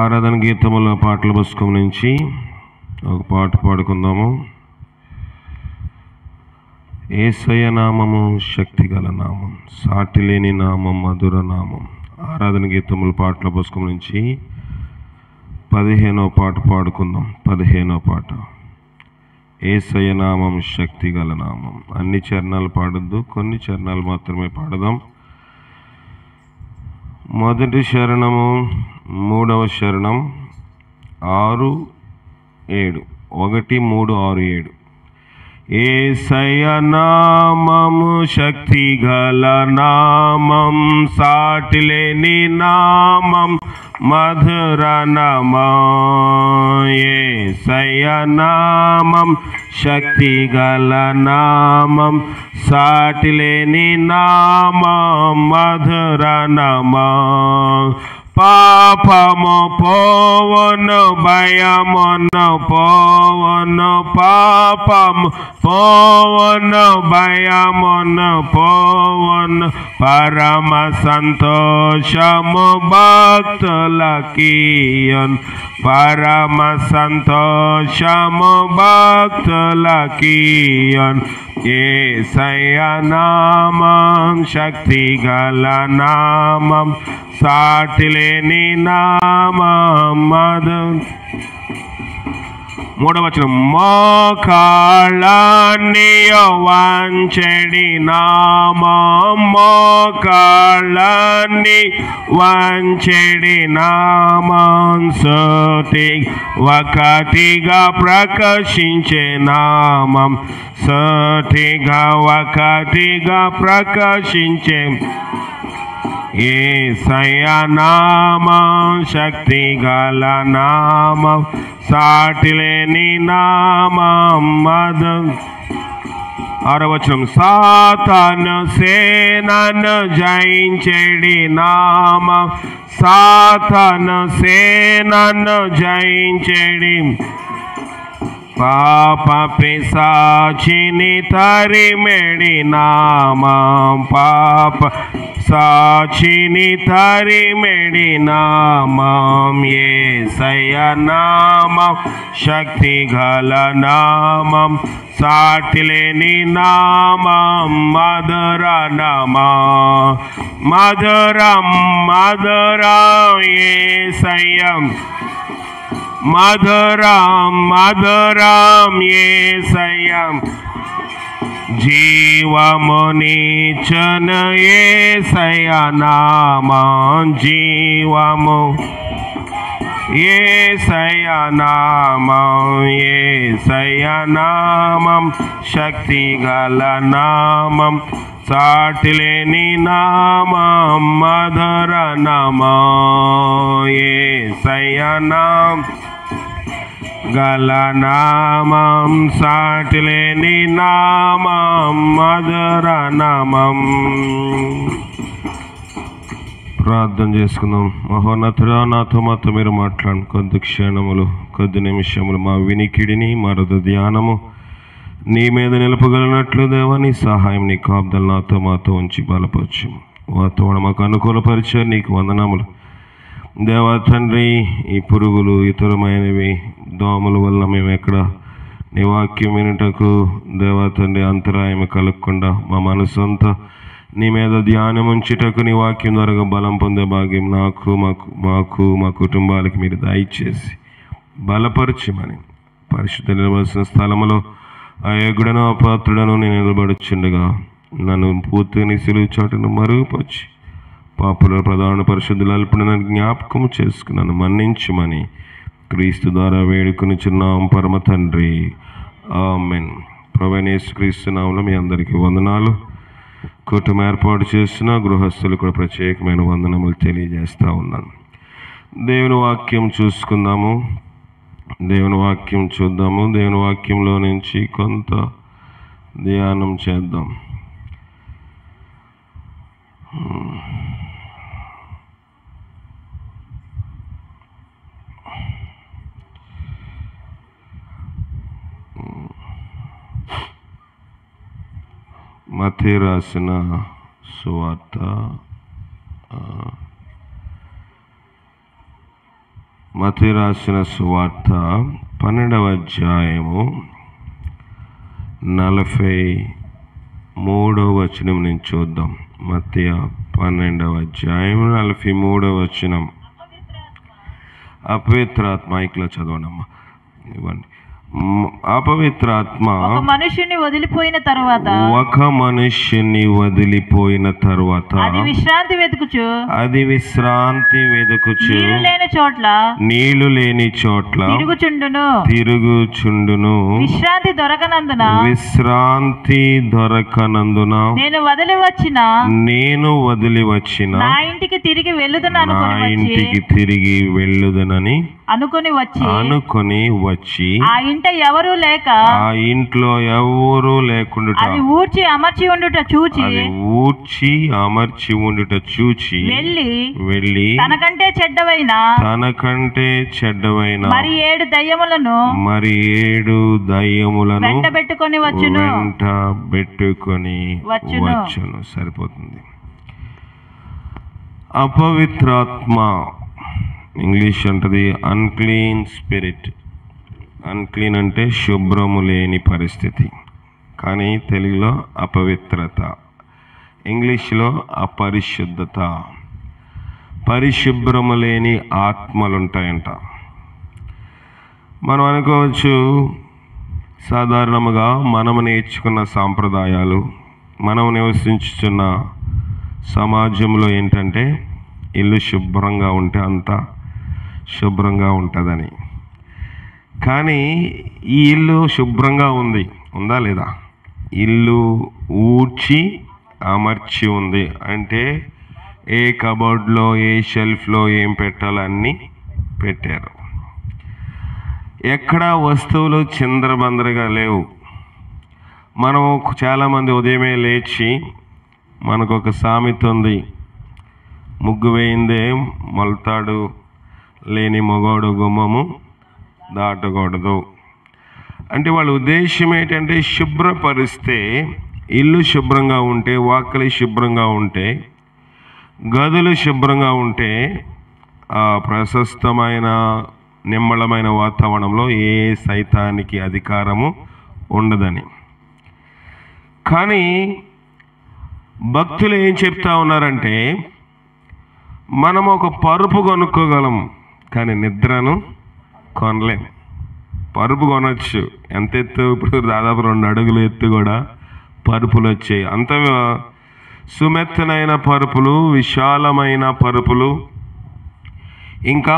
ఆరాధన గీతముల పాటల పుస్తకం నుంచి ఒక పాట పాడుకుందాము. యేసయ్య నామము శక్తిగల నామం, సాటిలేని నామం, మధుర నామం. ఆరాధన గీతముల పాటల పుస్తకం నుంచి 15వ పాట పాడుకుందాం. 15వ పాట. యేసయ్య నామం శక్తిగల నామం. అన్ని చరణాలు పాడొద్దు, కొన్ని చరణాలు మాత్రమే పాడదాం. మొదటి శరణము, మూడవ శరణం 6, 7. 1, 3, 6, 7. యేసయ్య నామము శక్తిగల నామం, సాటిలేని నామం, మధుర నామం. యేసయ్య నామం శక్తిగల నామం, సాటిలేని నామం, మధుర నామం. పాపము పోవను, భయమును పోవను, పాపము పోవను, భయమును పోవను, పరమ సంతోషము భక్తులకియన్, పరమ సంతోషము భక్తులకియన్. యేసయ్య నామం శక్తిగల నామం, సాటిలేని నామం, మధుర. మూడవ వచనం. మోకాళ్ళని వంచెడి నామం, మోకాళ్ళని వంచెడి నామం, సోటి ఒకటిగా ప్రకాశించే నామం, సోటిగా ఒకటిగా ప్రకాశించే. యేసయ్య నామం శక్తిగల నామం, సాటిలేని నామం, మధుర. 6వ వచనం. సాతాను సేనను జయించెడి నామం, సాతాను సేనను జయించెడి. పాప పిశాచిని తరిమెడి నామం, పాప సాచిని తరిమెడి నామం. యేసయ్య నామం శక్తిగల నామం, సాటిలేని నామం, మధుర నామం. మధురం మధురం యేసయ్య, మధురం మధురం యేసయ్య. జీవమునిచ్చును యేసయ్య నామం, జీవము యేసయ్య నామం, యేసయ్య నామం శక్తిగల నామం, సాటిలేని నామం, మధుర నామం. యేసయ్య నామం గల నామం, సాటిలేని నామం, మధుర నామం. ప్రార్థన చేసుకుందాం. మహోన్నతుడా, నాతో మాతో మీరు మాట్లాడు. కొద్ది క్షణములు, కొద్ది నిమిషములు మా వినికిడిని, మరొక ధ్యానము నీ మీద నిలపగలిగినట్లు దేవా, నీ సహాయం, నీ కాపుదలు నాతో మాతో ఉంచి బలపరచు. వాతావరణం మాకు అనుకూలపరిచారు, నీకు వందనములు దేవా తండ్రి. ఈ పురుగులు, ఇతరమైనవి దోమల వల్ల మేము ఎక్కడ నీ వాక్యం వినుటకు దేవా తండ్రి అంతరాయం కలగకుండా మా మనసు అంతా నీ మీద ధ్యానం ఉంచుటకు నీ వాక్యం ద్వారా బలం పొందే భాగ్యం నాకు, మాకు మా కుటుంబాలకి మీరు దయచేసి బలపరచమని, పరిశుద్ధ నిలవలసిన స్థలములో అయోగ్యుడను అపాత్రుడను నేను నిలబడుచుండగా నన్ను పూర్తిగా నీ సిలువ చాటును మరుగుపరిచి పాపుల ప్రధాన పరిశుద్ధులు అల్పుడు నన్ను జ్ఞాపకం చేసుకున్నాను, మన్నించమని క్రీస్తు ద్వారా వేడుకొనుచున్నాం పరమ తండ్రి. ఆమేన్. ప్రభువైన యేసుక్రీస్తు నామములో మీ అందరికీ వందనాలు. కుటుంబం ఏర్పాటు చేసిన గృహస్థులు కూడా ప్రత్యేకమైన వందనములు తెలియజేస్తూ ఉన్నాను. దేవుని వాక్యం చూసుకుందాము, దేవుని వాక్యం చూద్దాము. దేవుని వాక్యంలో నుంచి కొంత ధ్యానం చేద్దాం. మత్తయి రాసిన సువార్త మత్తయి రాసిన సువార్త 12వ అధ్యాయము 43వ వచనం నుంచి చూద్దాం. మత్తయి 12వ అధ్యాయం 43వ వచనం. అపవిత్రాత్మ ఇట్లా చదవనమ్మా, ఇవ్వండి. అపవిత్రాత్మ ఒక మనుష్యుని వదిలిపోయిన తరువాత అది విశ్రాంతి వెతుకుచు నీళ్లు లేని చోట్ల తిరుగుచుండును. విశ్రాంతి దొరకనందున నేను వదిలి వచ్చిన నా ఇంటికి తిరిగి వెళ్ళుదనని అనుకొని వచ్చి ఆ ఇంట్లో ఎవరు లేకుండా ఊడ్చి అమర్చి ఉండుట చూచి వెళ్ళి తనకంటే చెడ్డవైన మరి 7 దయ్యములను వెంట పెట్టుకొని వచ్చును. సరిపోతుంది. అపవిత్రాత్మ ఇంగ్లీష్ అంటది అన్క్లీన్ స్పిరిట్. అన్క్లీన్ అంటే శుభ్రము లేని పరిస్థితి, కానీ తెలుగులో అపవిత్రత, ఇంగ్లీష్లో అపరిశుద్ధత. పరిశుభ్రము లేని ఆత్మలుంటాయంట. మనం అనుకోవచ్చు సాధారణముగా మనము నేర్చుకున్న సాంప్రదాయాలు, మనం నివసించుతున్న సమాజంలో ఏంటంటే ఇల్లు శుభ్రంగా ఉంటే అంతా శుభ్రంగా ఉంటుందని. కానీ ఈ ఇల్లు శుభ్రంగా ఉందా లేదా? ఇల్లు ఊడ్చి అమర్చి ఉంది అంటే ఏ కబోర్డ్లో ఏ షెల్ఫ్లో ఏం పెట్టాలో అన్నీ పెట్టారు. ఎక్కడా వస్తువులు చిందరబందరగా లేవు. మనం చాలామంది ఉదయమే లేచి, మనకు ఒక సామెత ఉంది, ముగ్గు వేయిందే మొలతాడు లేని మగోడు గుమ్మము దాటకూడదు. అంటే వాళ్ళ ఉద్దేశం ఏంటంటే శుభ్రపరిస్తే, ఇల్లు శుభ్రంగా ఉంటే, వాకిలి శుభ్రంగా ఉంటే, గదులు శుభ్రంగా ఉంటే ఆ ప్రశస్తమైన నిమ్మళమైన వాతావరణంలో ఏ సైతానికి అధికారము ఉండదని. కానీ భక్తులు ఏం చెప్తా ఉన్నారంటే, మనం ఒక పరుపు కొనుక్కోగలం కానీ నిద్రను కొనలేం. పరుపు కొనవచ్చు, ఎంత ఎత్తు, ఇప్పుడు దాదాపు 2 అడుగులు ఎత్తు కూడా పరుపులు వచ్చాయి. అంత సుమెత్తనైన పరుపులు, విశాలమైన పరుపులు, ఇంకా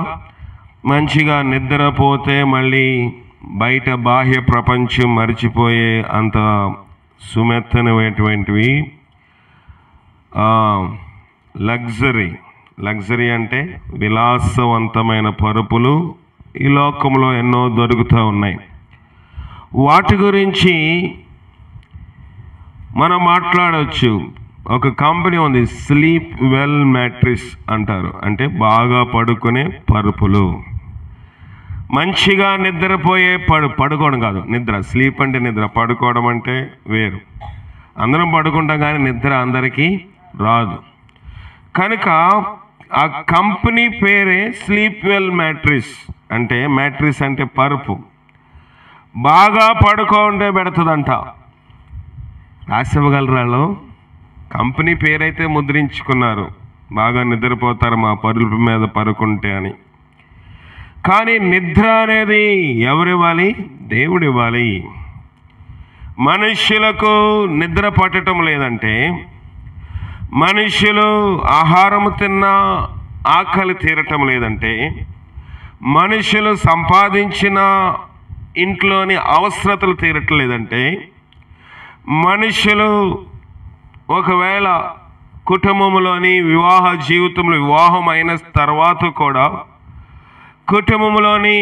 మంచిగా నిద్రపోతే మళ్ళీ బయట బాహ్య ప్రపంచం మర్చిపోయే అంత సుమెత్తనమైనటువంటివి లగ్జరీ అంటే విలాసవంతమైన పరుపులు ఈ లోకంలో ఎన్నో దొరుకుతూ ఉన్నాయి. వాటి గురించి మనం మాట్లాడవచ్చు. ఒక కంపెనీ ఉంది, స్లీప్ వెల్ మ్యాట్రిస్ అంటారు. అంటే బాగా పడుకునే పరుపులు, మంచిగా నిద్రపోయే పడుకోవడం కాదు, నిద్ర. స్లీప్ అంటే నిద్ర, పడుకోవడం అంటే వేరు. అందరం పడుకుంటాం కానీ నిద్ర అందరికీ రాదు. కనుక ఆ కంపెనీ పేరే స్లీప్ వెల్ మ్యాట్రిస్. అంటే మ్యాట్రిస్ అంటే పరుపు, బాగా పడుకోంటే పెడుతుందంట. రాసివ్వగలరాళ్ళు, కంపెనీ పేరైతే ముద్రించుకున్నారు, బాగా నిద్రపోతారు మా పరుపు మీద పడుకుంటే అని. కానీ నిద్ర అనేది ఎవరివ్వాలి? దేవుడివ్వాలి. మనుష్యులకు నిద్ర పట్టడం లేదంటే, మనుష్యులు ఆహారము తిన్నా ఆకలి తీరటం లేదంటే, మనుషులు సంపాదించిన ఇంట్లోని అవసరతలు తీరట్లేదంటే, మనుషులు ఒకవేళ కుటుంబంలోని వివాహ జీవితంలో వివాహం అయిన తర్వాత కూడా కుటుంబంలోని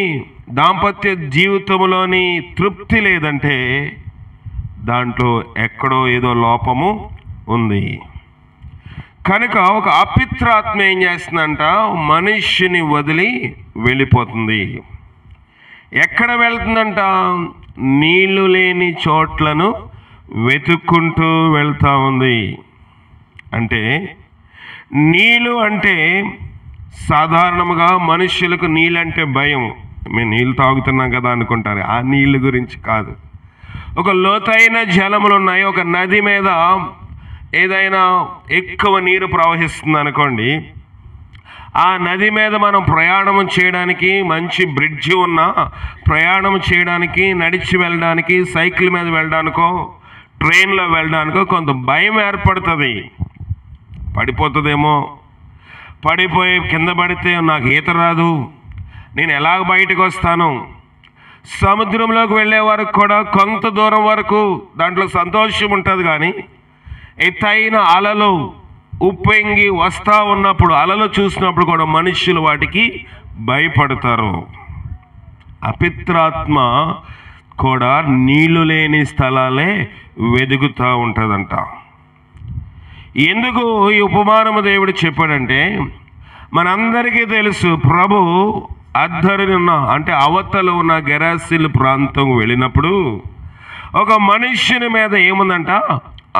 దాంపత్య జీవితంలోని తృప్తి లేదంటే దాంట్లో ఎక్కడో ఏదో లోపము ఉంది. కనుక ఒక అపిత్రాత్మ ఏం చేస్తుందంట, మనుష్యుని వదిలి వెళ్ళిపోతుంది. ఎక్కడ వెళ్తుందంట? నీళ్లు లేని చోట్లను వెతుక్కుంటూ వెళ్తా ఉంది. అంటే నీళ్ళు అంటే సాధారణంగా మనుషులకు నీళ్ళంటే భయం. మేము నీళ్ళు తాగుతున్నాం కదా అనుకుంటారు. ఆ నీళ్ళు గురించి కాదు. ఒక లోతైన జలములు ఉన్నాయి. ఒక నది మీద ఏదైనా ఎక్కువ నీరు ప్రవహిస్తుంది అనుకోండి, ఆ నది మీద మనం ప్రయాణం చేయడానికి, మంచి బ్రిడ్జి ఉన్న ప్రయాణం చేయడానికి, నడిచి వెళ్ళడానికి, సైకిల్ మీద వెళ్ళడానికో ట్రైన్లో వెళ్ళడానికో కొంత భయం ఏర్పడుతుంది. పడిపోతుందేమో, పడిపోయి కింద పడితే నాకు ఈత రాదు, నేను ఎలాగ బయటకు వస్తాను. సముద్రంలోకి వెళ్ళే వరకు కూడా కొంత దూరం వరకు దాంట్లో సంతోషం ఉంటుంది, కానీ ఎత్తైన అలలు ఉప్పొంగి వస్తూ ఉన్నప్పుడు, అలలు చూసినప్పుడు కూడా మనుషులు వాటికి భయపడతారు. అపిత్రాత్మ కూడా నీళ్లు లేని స్థలాలే వెతుకుతూ ఉంటుందంట. ఎందుకు ఈ ఉపమానము దేవుడు చెప్పాడంటే, మనందరికీ తెలుసు, ప్రభు అద్దరిని ఉన్న అంటే అవతల ఉన్న గెరాసిల్ ప్రాంతం వెళ్ళినప్పుడు ఒక మనుష్యుని మీద ఏముందంట?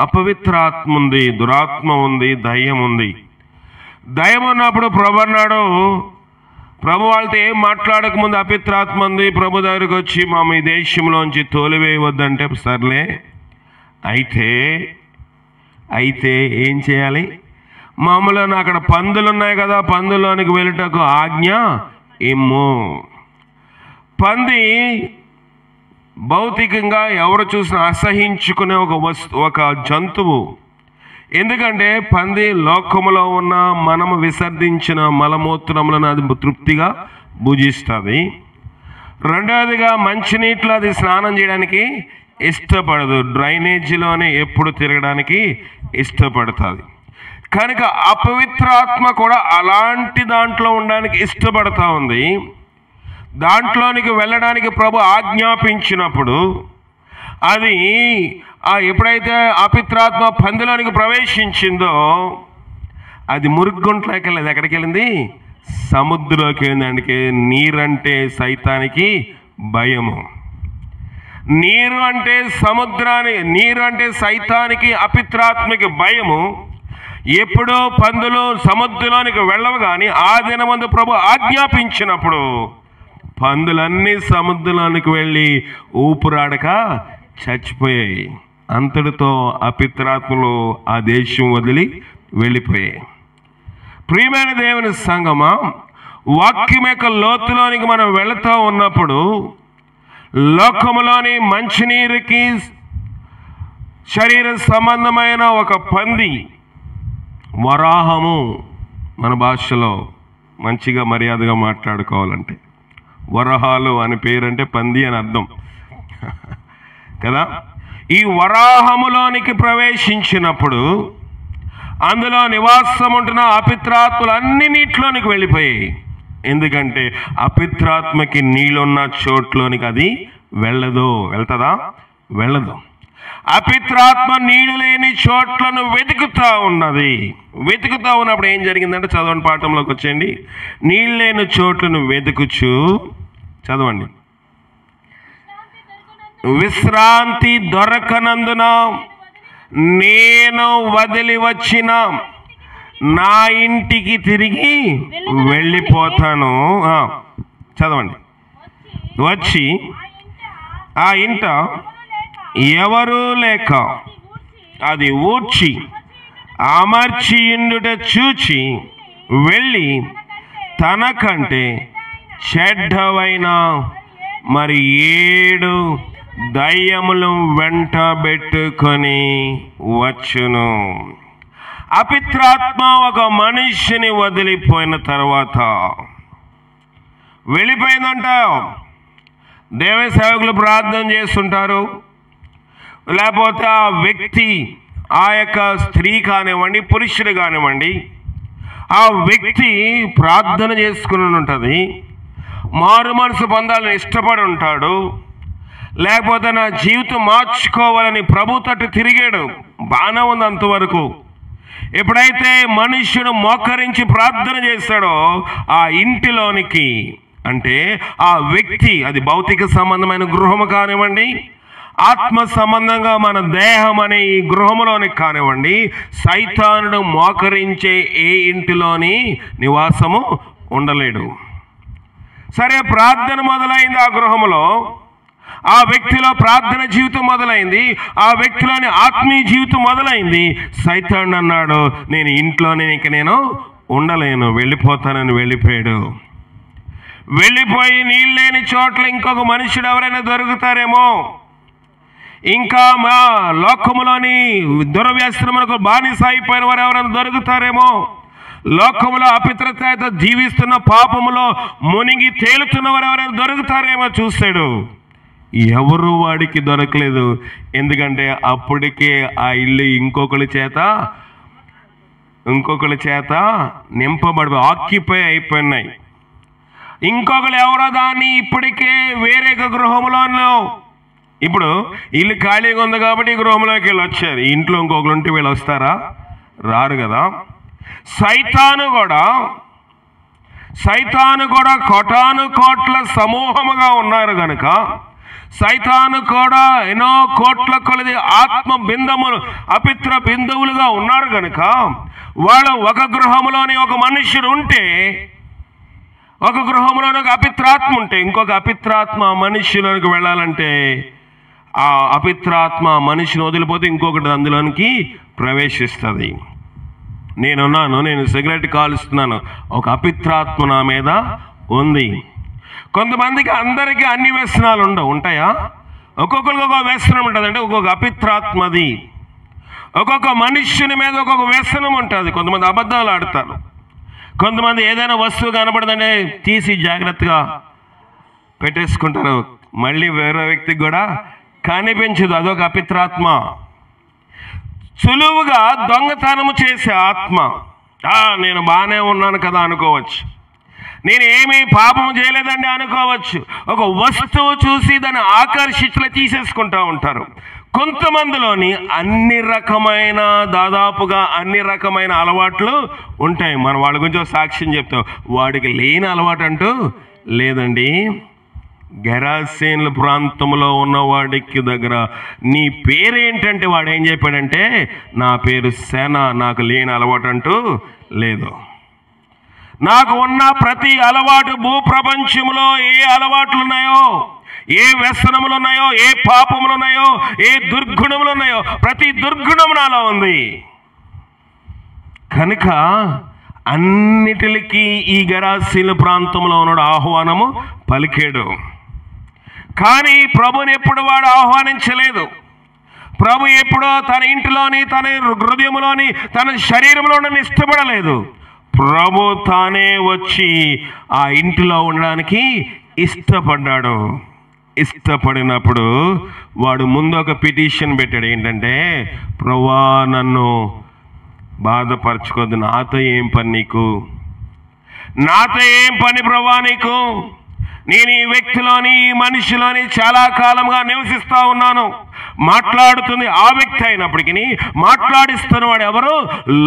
అపవిత్రాత్మ ఉంది, దురాత్మ ఉంది, దయ్యం ఉంది. దయ్యం ఉన్నప్పుడు ప్రభు అన్నాడు, ప్రభు వాళ్ళతో ఏం మాట్లాడకముందు అపిత్రాత్మ ఉంది, ప్రభు దగ్గరికి వచ్చి మా మీ దేశంలోంచి తోలివేయవద్దంటే, సర్లే అయితే ఏం చేయాలి? మామూలుగా అక్కడ పందులు ఉన్నాయి కదా, పందులోనికి వెళ్ళటకు ఆజ్ఞ ఇమ్ము. పంది భౌతికంగా ఎవరు చూసినా అసహించుకునే ఒక జంతువు. ఎందుకంటే పంది లోకములో ఉన్న మనము విసర్జించిన మలమూత్రములను అది తృప్తిగా భుజిస్తుంది. రెండవదిగా మంచినీటిలో అది స్నానం చేయడానికి ఇష్టపడదు, డ్రైనేజీలోనే ఎప్పుడు తిరగడానికి ఇష్టపడుతుంది. కనుక అపవిత్రాత్మ కూడా అలాంటి దాంట్లో ఉండడానికి ఇష్టపడతా ఉంది. దాంట్లోనికి వెళ్ళడానికి ప్రభు ఆజ్ఞాపించినప్పుడు అది ఎప్పుడైతే అపిత్రాత్మ పందిలోనికి ప్రవేశించిందో అది మురుగుంట్లోకి వెళ్ళదు. ఎక్కడికి వెళ్ళింది? సముద్రంలోకి వెళ్ళింది. నీరంటే సైతానికి భయము. నీరు అంటే నీరు అంటే సైతానికి, అపిత్రాత్మకి భయము. ఎప్పుడో పందులు సముద్రంలోనికి వెళ్ళవు, కానీ ఆ దినమందు ప్రభు ఆజ్ఞాపించినప్పుడు పందులన్నీ సముద్రంలోనికి వెళ్ళి ఊపిరాడక చచ్చిపోయాయి. అంతటితో అపిత్రాత్మలు ఆ దేశం వదిలి వెళ్ళిపోయాయి. ప్రియమైన దేవుని సంగమా, వాక్యం యొక్క లోతులోనికి మనం వెళుతూ ఉన్నప్పుడు లోకములోని మంచినీరుకి శరీర సంబంధమైన ఒక పంది, వరాహము, మన భాషలో మంచిగా మర్యాదగా మాట్లాడుకోవాలంటే వరహాలు అని పేరంటే పంది అని అర్థం కదా. ఈ వరాహములోనికి ప్రవేశించినప్పుడు అందులో నివాసం ఉంటున్న అపిత్రాత్మలు అన్ని నీటిలోనికి వెళ్ళిపోయాయి. ఎందుకంటే అపిత్రాత్మకి నీళ్ళున్న చోట్లోనికి అది వెళ్ళదు. వెళ్తుందా? వెళ్ళదు. అపిత్రాత్మ నీళ్ళు లేని చోట్లను వెతుకుతా ఉన్నది. వెతుకుతా ఉన్నప్పుడు ఏం జరిగిందంటే, చదవండి, పాఠంలోకి వచ్చేయండి. నీళ్ళు లేని చోట్లను వెతుకుచు, చదవండి. విశ్రాంతి దొరకనందున నేను వదిలి వచ్చిన నా ఇంటికి తిరిగి వెళ్ళిపోతాను. చదవండి. వచ్చి ఆ ఇంట ఎవరూ లేక అది ఊడ్చి అమర్చి ఇండుట చూచి వెళ్ళి తనకంటే చెడ్డవైన మరి 7 దయ్యములు వెంటబెట్టుకొని వచ్చును. అపిత్రాత్మ ఒక మనిషిని వదిలిపోయిన తర్వాత వెళ్ళిపోయిందంట. దేవ సేవకులు ప్రార్థన చేస్తుంటారు, లేకపోతే ఆ వ్యక్తి, ఆ యొక్క స్త్రీ కానివ్వండి, పురుషుడు కానివ్వండి, ఆ వ్యక్తి ప్రార్థన చేసుకుని ఉంటుంది, మారు మనసు పొందాలని ఇష్టపడి ఉంటాడు, లేకపోతే నా జీవితం మార్చుకోవాలని ప్రభు తట్టు తిరిగాడు, బాగానే ఉంది అంతవరకు. ఎప్పుడైతే మనుష్యుడు మోకరించి ప్రార్థన చేస్తాడో ఆ ఇంటిలోనికి, అంటే ఆ వ్యక్తి, అది భౌతిక సంబంధమైన గృహము కానివ్వండి, ఆత్మ సంబంధంగా మన దేహం అనే ఈ గృహములోనికి కానివ్వండి, సైతానుడు మోకరించే ఏ ఇంటిలోని నివాసము ఉండలేడు. సరే, ప్రార్థన మొదలైంది ఆ గృహంలో, ఆ వ్యక్తిలో ప్రార్థన జీవితం మొదలైంది, ఆ వ్యక్తిలోని ఆత్మీయ జీవితం మొదలైంది. సైతాన్ అన్నాడు, నేను ఇంట్లోనే ఇంక నేను ఉండలేను, వెళ్ళిపోతానని వెళ్ళిపోయాడు. వెళ్ళిపోయి నీళ్ళు లేని చోట్ల ఇంకొక మనుషుడు ఎవరైనా దొరుకుతారేమో, ఇంకా మా లోకములోని దుర్వ్యసనములకు బానిస అయిపోయిన వారు ఎవరైనా దొరుకుతారేమో, లోకములో అపిత్రత జీవిస్తున్న పాపములో మునిగి తేలుతున్న వారు ఎవరైనా దొరుకుతారేమో చూశాడు. ఎవరు వాడికి దొరకలేదు. ఎందుకంటే అప్పటికే ఆ ఇల్లు ఇంకొకరి చేత నింపబడి ఆక్యుపై అయిపోయినాయి. ఇంకొకరు ఎవరో దాన్ని ఇప్పటికే వేరే గృహంలో, ఇప్పుడు ఇల్లు ఖాళీగా ఉంది కాబట్టి ఈ గృహంలోకి వెళ్ళి వచ్చారు. ఇంట్లో ఇంకొకరు ఉంటే వీళ్ళు వస్తారా? రారు కదా. సైతాను కూడా కోటాను కోట్ల సమూహముగా ఉన్నారు కనుక, సైతాను కూడా ఎన్నో కోట్ల కొలది ఆత్మ బిందములు అపిత్ర బిందువులుగా ఉన్నారు కనుక, వాళ్ళు ఒక గృహంలోని ఒక మనుష్యుడు ఉంటే, ఒక గృహంలోని ఒక అపిత్రాత్మ ఉంటే, ఇంకొక అపిత్రాత్మ మనుష్యులోనికి వెళ్ళాలంటే ఆ అపిత్రాత్మ మనిషిని వదిలిపోతే ఇంకొకటి అందులోనికి ప్రవేశిస్తుంది. నేను సిగరెట్ కాలుస్తున్నాను, ఒక అపిత్రాత్మ నా మీద ఉంది. కొంతమందికి అందరికీ అన్ని వ్యసనాలు ఉంటాయా? ఒక్కొక్కరికి ఒక్కొక్క వ్యసనం ఉంటుంది. అంటే ఒక్కొక్క అపిత్రాత్మది, ఒక్కొక్క మనుష్యుని మీద ఒక్కొక్క వ్యసనం ఉంటుంది. కొంతమంది అబద్ధాలు ఆడతారు, కొంతమంది ఏదైనా వస్తువు కనపడదంటే తీసి జాగ్రత్తగా పెట్టేసుకుంటారు, మళ్ళీ వేరే వ్యక్తికి కూడా కనిపించదు. అదొక అపిత్రాత్మ. సులువుగా దొంగతనము చేసే ఆత్మ. నేను బాగానే ఉన్నాను కదా అనుకోవచ్చు, నేను ఏమీ పాపము చేయలేదండి అనుకోవచ్చు. ఒక వస్తువు చూసి దాన్ని ఆకర్షించలే తీసేసుకుంటూ ఉంటారు. కొంతమందిలోని దాదాపుగా అన్ని రకమైన అలవాట్లు ఉంటాయి. మనం వాళ్ళ గురించి సాక్ష్యం చెప్తాం. వాడికి లేని అలవాటు అంటూ లేదండి. గెరాసేన్ల ప్రాంతంలో ఉన్నవాడికి దగ్గర నీ పేరేంటంటే వాడు ఏం చెప్పాడంటే, నా పేరు సేన, నాకు లేని అలవాటు అంటూ లేదు. నాకు ఉన్న ప్రతి అలవాటు, భూప్రపంచంలో ఏ అలవాట్లు ఉన్నాయో, ఏ వ్యసనములు ఉన్నాయో, ఏ పాపములు ఉన్నాయో, ఏ దుర్గుణములు ఉన్నాయో, ప్రతి దుర్గుణము నాలో ఉంది కనుక అన్నిటికి ఈ గెరాసీల ప్రాంతంలో ఉన్నాడు ఆహ్వానము పలికాడు. కానీ ప్రభుని ఎప్పుడు వాడు ఆహ్వానించలేదు. ప్రభు ఎప్పుడో తన ఇంటిలోని, తన హృదయంలోని, తన శరీరంలోని ఇష్టపడలేదు. ప్రభు తానే వచ్చి ఆ ఇంటిలో ఉండడానికి ఇష్టపడ్డాడు. ఇష్టపడినప్పుడు వాడు ముందు ఒక పిటిషన్ పెట్టాడు. ఏంటంటే, ప్రభువా నన్ను బాధపరచుకోవద్దు, నాతో ఏం పని నీకు, నాతో ఏం పని ప్రభువా నీకు, నేను ఈ వ్యక్తిలోని, ఈ మనిషిలోని చాలా కాలంగా నివసిస్తూ ఉన్నాను. మాట్లాడుతుంది ఆ వ్యక్తి అయినప్పటికీ మాట్లాడిస్తున్నవాడు ఎవరు?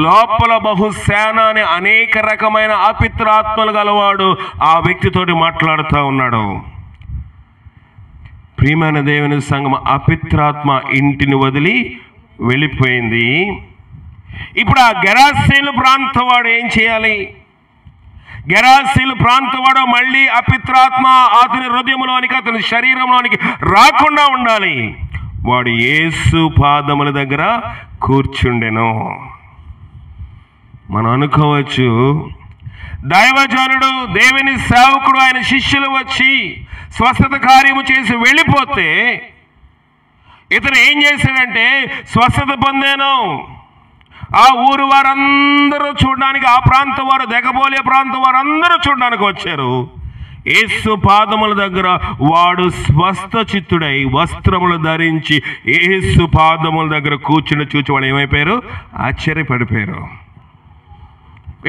లోపల బహుసేన అనే అనేక రకమైన అపిత్రాత్మలు గలవాడు ఆ వ్యక్తితోటి మాట్లాడుతూ ఉన్నాడు. ప్రియమైన దేవుని సంగమ, అపిత్రాత్మ ఇంటిని వదిలి వెళ్ళిపోయింది. ఇప్పుడు ఆ గెరాసేను ప్రాంతం వాడు ఏం చేయాలి? గెరాసీలు ప్రాంతవాడు మళ్ళీ అపిత్రాత్మ అతని హృదయంలోనికి, అతని శరీరంలోనికి రాకుండా ఉండాలి. వాడు యేసు పాదముల దగ్గర కూర్చుండెను. మనం అనుకోవచ్చు, దైవజనుడు, దేవుని సేవకుడు, ఆయన శిష్యులు వచ్చి స్వస్థత కార్యము చేసి వెళ్ళిపోతే ఇతను ఏం చేశాడంటే స్వస్థత పొందాను. ఆ ఊరు వారందరూ చూడడానికి, ఆ ప్రాంతం వారు, దెగబోలే ప్రాంతం వారందరూ చూడడానికి వచ్చారు. యేసు పాదముల దగ్గర వాడు స్వస్థ చిత్తుడై వస్త్రములు ధరించి యేసు పాదముల దగ్గర కూర్చుని చూచి వాడు ఏమైపోయారు? ఆశ్చర్యపడిపోయారు.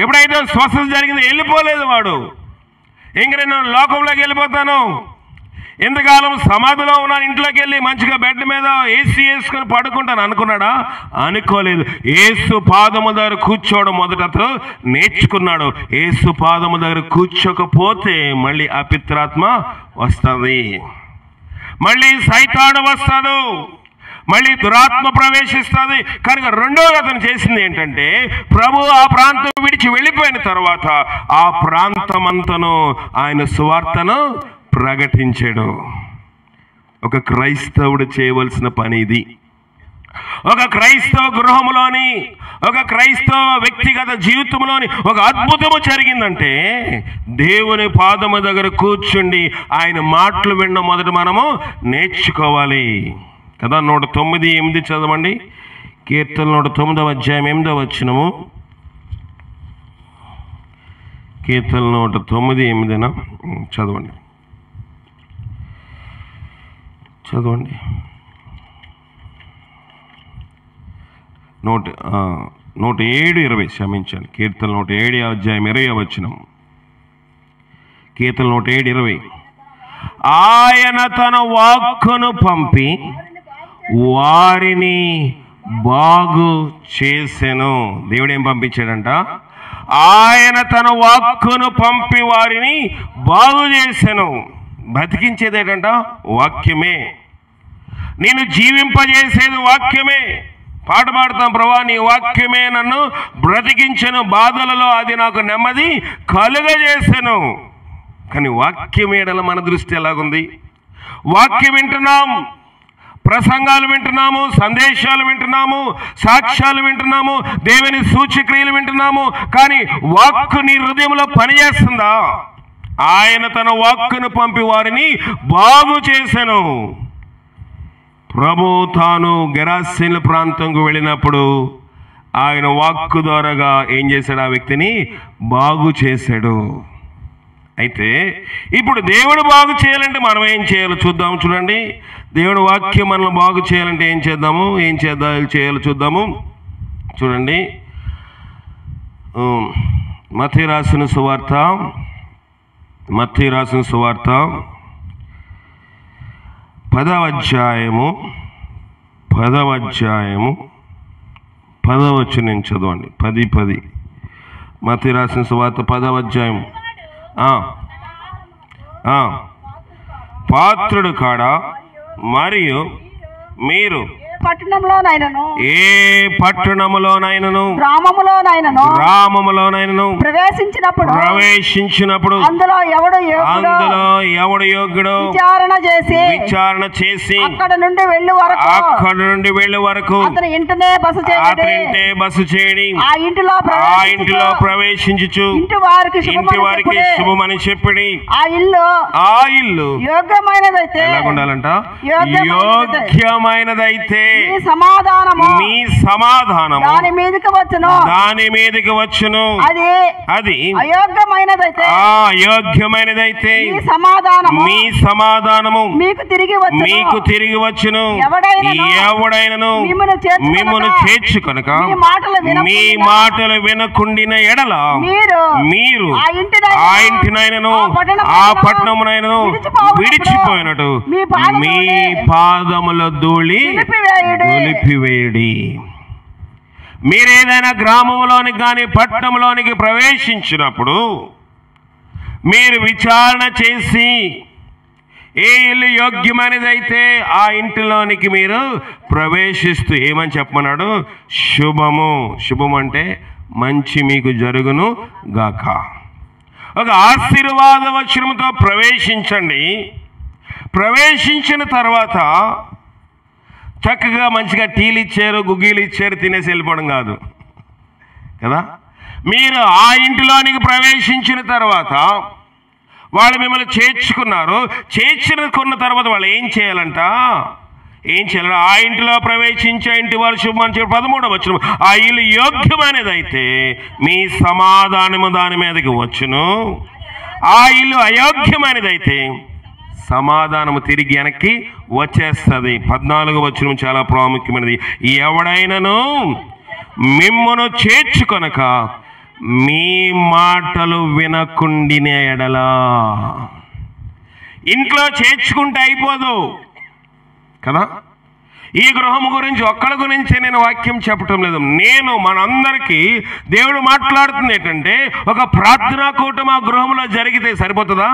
ఎప్పుడైతే స్వస్థత జరిగిందో వెళ్ళిపోలేదు వాడు. ఇంక నేను లోకంలోకి వెళ్ళిపోతాను, ఎంతకాలం సమాధిలో ఉన్నాను, ఇంట్లోకి వెళ్ళి మంచిగా బెడ్ మీద ఏసీ వేసుకొని పడుకుంటాను అనుకున్నాడా? అనుకోలేదు. యేసు పాదము దగ్గర కూర్చోవడం మొదట అతను నేర్చుకున్నాడు. యేసు పాదము దగ్గర కూర్చోకపోతే మళ్ళీ అపిత్రాత్మ వస్తుంది, మళ్ళీ సైతాను వస్తాడు, మళ్ళీ దురాత్మ ప్రవేశిస్తుంది. కనుక రెండోది అతను చేసింది ఏంటంటే, ప్రభు ఆ ప్రాంతం విడిచి వెళ్ళిపోయిన తర్వాత ఆ ప్రాంతమంతను ఆయన సువార్తను ప్రకటించాడు. ఒక క్రైస్తవుడు చేయవలసిన పని ఇది. ఒక క్రైస్తవ గృహంలోని, ఒక క్రైస్తవ వ్యక్తిగత జీవితంలోని ఒక అద్భుతము జరిగిందంటే, దేవుని పాదము దగ్గర కూర్చుండి ఆయన మాటలు వినడం మొదట మనము నేర్చుకోవాలి కదా. 109:8 చదవండి. కీర్తన 109వ అధ్యాయం 8వ వచనము. కీర్తన 109:8 చదవండి. 107:20 క్షమించాను. కీర్తన 107 అధ్యాయం 20వ వచనం. కీర్తన 107:20. ఆయన తన వాక్కును పంపి వారిని బాగు చేసెను. దేవుడు ఏం పంపించాడంట? ఆయన తన వాక్కును పంపి వారిని బాగు చేసెను. బ్రతికించేది ఏంటంట? వాక్యమే. నేను జీవింపజేసేది వాక్యమే. పాట పాడతాం, ప్రభా నీ వాక్యమే నన్ను బ్రతికించెను, బాధలలో అది నాకు నెమ్మది కలుగజేసెను. కానీ వాక్యం ఏడల మన దృష్టి ఎలాగుంది? వాక్యం వింటున్నాం, ప్రసంగాలు వింటున్నాము, సందేశాలు వింటున్నాము, సాక్ష్యాలు వింటున్నాము, దేవుని సూచక్రియలు వింటున్నాము, కానీ వాక్కు నీ హృదయంలో పనిచేస్తుందా? ఆయన తన వాక్కును పంపి వారిని బాగు చేసెను. ప్రభు తాను గెరాసేను ప్రాంతంకు వెళ్ళినప్పుడు ఆయన వాక్కు ద్వారాగా ఏం చేశాడు? ఆ వ్యక్తిని బాగు చేశాడు. అయితే ఇప్పుడు దేవుడు బాగు చేయాలంటే మనం ఏం చేయాలో చూద్దాము. చూడండి, దేవుడు వాక్యం మనల్ని బాగు చేయాలంటే ఏం చేయాలో చూద్దాము. చూడండి, మత్తయి రాసిన సువార్త 10వ అధ్యాయము 10వ వచనం చదవండి. 10:10 మత్తయి రాసిన సువార్త 10వ అధ్యాయం. పాత్రుడు కాడ మరియు మీరు ఏ పట్టణములోనైనను గ్రామములోనైనను ప్రవేశించినప్పుడు అందులో ఎవడు యోగ్యుడో విచారణ చేసి అక్కడ నుండి వెళ్ళే వరకు అతని ఇంటే బస చేయడి. ఆ ఇంటిలో ప్రవేశించుచు ఇంటి వారికి శుభమని చెప్పడి. ఆ ఇల్లు యోగ్యమైనదైతే ఎలాగుండాలంట? యోగ్యమైనదైతే మీ సమాధానము దాని మీదకి వచ్చును. అది అయోగ్యమైనదైతే మీ సమాధానము మీకు తిరిగి వచ్చును. ఎవడైనను మిమ్మును చేర్చుకొనక మీ మాటలు వినకుండిన ఎడల మీరు ఆ ఇంటినైనను ఆ పట్టణమునైనను విడిచిపోయినట్టు మీ పాదముల ధూళి దులిపివేయడి. మీరేదైనా గ్రామంలోనికి కానీ పట్టణంలోనికి ప్రవేశించినప్పుడు మీరు విచారణ చేసి ఏ ఇల్లు యోగ్యమైనదైతే ఆ ఇంటిలోనికి మీరు ప్రవేశిస్తూ ఏమని చెప్పమన్నాడు? శుభము అంటే మంచి మీకు జరుగును గాక. ఒక ఆశీర్వాద వచనముతో ప్రవేశించండి. ప్రవేశించిన తర్వాత చక్కగా మంచిగా టీలు ఇచ్చారు, గుగ్గీలు ఇచ్చారు, తినేసి వెళ్ళిపోవడం కాదు కదా. మీరు ఆ ఇంటిలోనికి ప్రవేశించిన తర్వాత వాళ్ళు మిమ్మల్ని చేర్చుకున్న తర్వాత వాళ్ళు ఏం చేయాలి? ఆ ఇంటిలో ప్రవేశించే ఇంటి వారు శుభమని చెప్పి 13వ వచనం. ఆ ఇల్లు యోగ్యమైనదైతే మీ సమాధానము దాని మీదకి వచ్చును. ఆ ఇల్లు అయోగ్యమైనదైతే సమాధానము తిరిగి వెనక్కి వచ్చేస్తుంది. 14వ వచనం చాలా ప్రాముఖ్యమైనది. ఎవడైనను మిమ్మును చేర్చుకొనక మీ మాటలు వినకుండిన ఎడలా. ఇంట్లో చేర్చుకుంటే అయిపోదు కదా. ఈ గృహము గురించి ఒక్కళ్ళ గురించి నేను వాక్యం చెప్పటం లేదు. మనందరికీ దేవుడు మాట్లాడుతుంది ఏంటంటే, ఒక ప్రార్థనా కూటమి ఆ గృహంలో జరిగితే సరిపోతుందా?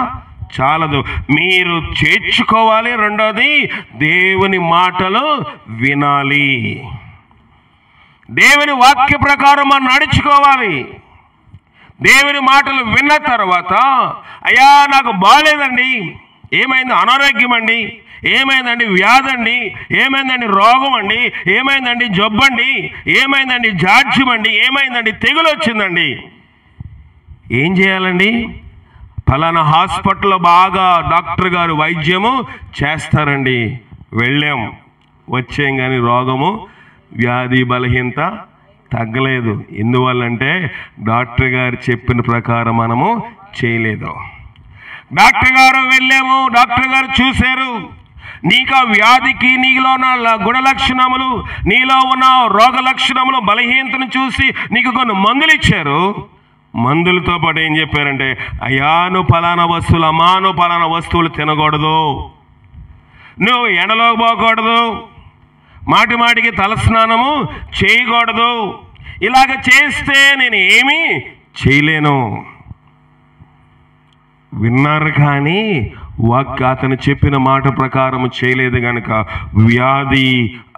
చాలదు, మీరు చేర్చుకోవాలి. రెండోది, దేవుని మాటలు వినాలి. దేవుని వాక్య ప్రకారం మనం నడుచుకోవాలి. దేవుని మాటలు విన్న తర్వాత, అయ్యా నాకు బాగాలేదండి, ఏమైంది, అనారోగ్యం అండి, ఏమైందండి, వ్యాధి అండి, ఏమైందండి, రోగం అండి, ఏమైందండి, జబ్బండి, ఏమైందండి, జాడ్యం అండి, ఏమైందండి, తెగులు వచ్చిందండి, ఏం చేయాలండి? ఫలానా హాస్పిటల్లో బాగా డాక్టర్ గారు వైద్యము చేస్తారండి, వెళ్ళాం, వచ్చాం, కానీ రోగము, వ్యాధి, బలహీనత తగ్గలేదు. ఎందువల్లంటే డాక్టర్ గారు చెప్పిన ప్రకారం మనము చేయలేదు. డాక్టర్ గారు వెళ్ళాము, డాక్టర్ గారు చూశారు, నీకు ఆ వ్యాధికి, నీలో ఉన్న గుణ లక్షణములు, నీలో ఉన్న రోగ లక్షణములు, బలహీనతను చూసి నీకు కొన్ని మందులు ఇచ్చారు. మందులతో పాటు ఏం చెప్పారంటే, అయ్యా నువ్వు ఫలానా వస్తువులు, అమ్మా నువ్వు ఫలానా వస్తువులు తినకూడదు, నువ్వు ఎండలో పోకూడదు, మాటి మాటికి తలస్నానము చేయకూడదు, ఇలాగ చేస్తే నేను ఏమీ చేయలేను. విన్నారు కానీ అతను చెప్పిన మాట ప్రకారం చేయలేదు కనుక వ్యాధి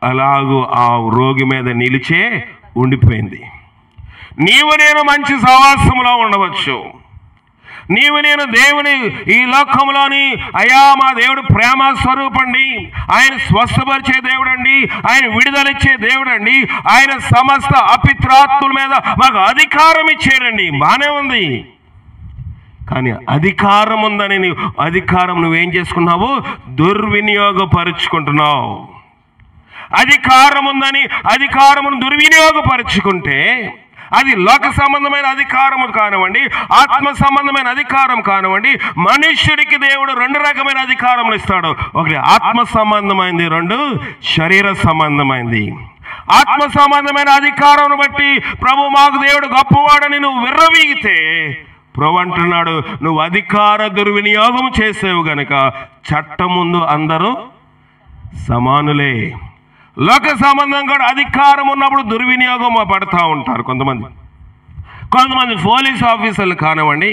అలాగూ ఆ రోగి మీద నిలిచే ఉండిపోయింది. నీవు నేను మంచి సహవాసంలో ఉండవచ్చు, నీవు నేను దేవుని ఈ లోకంలోని, అయ్యా మా దేవుడు ప్రేమ స్వరూపండి, ఆయన స్వస్థపరిచే దేవుడండి, ఆయన విడుదలిచ్చే దేవుడండి, ఆయన సమస్త అపిత్రాత్ముల మీద మాకు అధికారం ఇచ్చాడండి, బానే ఉంది. కానీ అధికారం ఉందని అధికారం నువ్వేం చేసుకున్నావు? దుర్వినియోగపరుచుకుంటున్నావు. అధికారం ఉందని అధికారమును దుర్వినియోగపరుచుకుంటే అది లోక సంబంధమైన అధికారము కానివ్వండి, ఆత్మ సంబంధమైన అధికారం కానివ్వండి, మనుష్యుడికి దేవుడు రెండు రకమైన అధికారములు ఇస్తాడు. ఒకటి ఆత్మ సంబంధమైంది, రెండు శరీర సంబంధమైంది. ఆత్మ సంబంధమైన అధికారం బట్టి ప్రభు మాకు దేవుడు గొప్పవాడని నువ్వు విర్రవీగితే, ప్రభు అంటున్నాడు నువ్వు అధికార దుర్వినియోగం చేసేవు గనక చట్టం ముందు అందరూ సమానులే. లోక సంబంధం కూడా అధికారం ఉన్నప్పుడు దుర్వినియోగం పడుతూ ఉంటారు. కొంతమంది పోలీస్ ఆఫీసర్లు కానివ్వండి,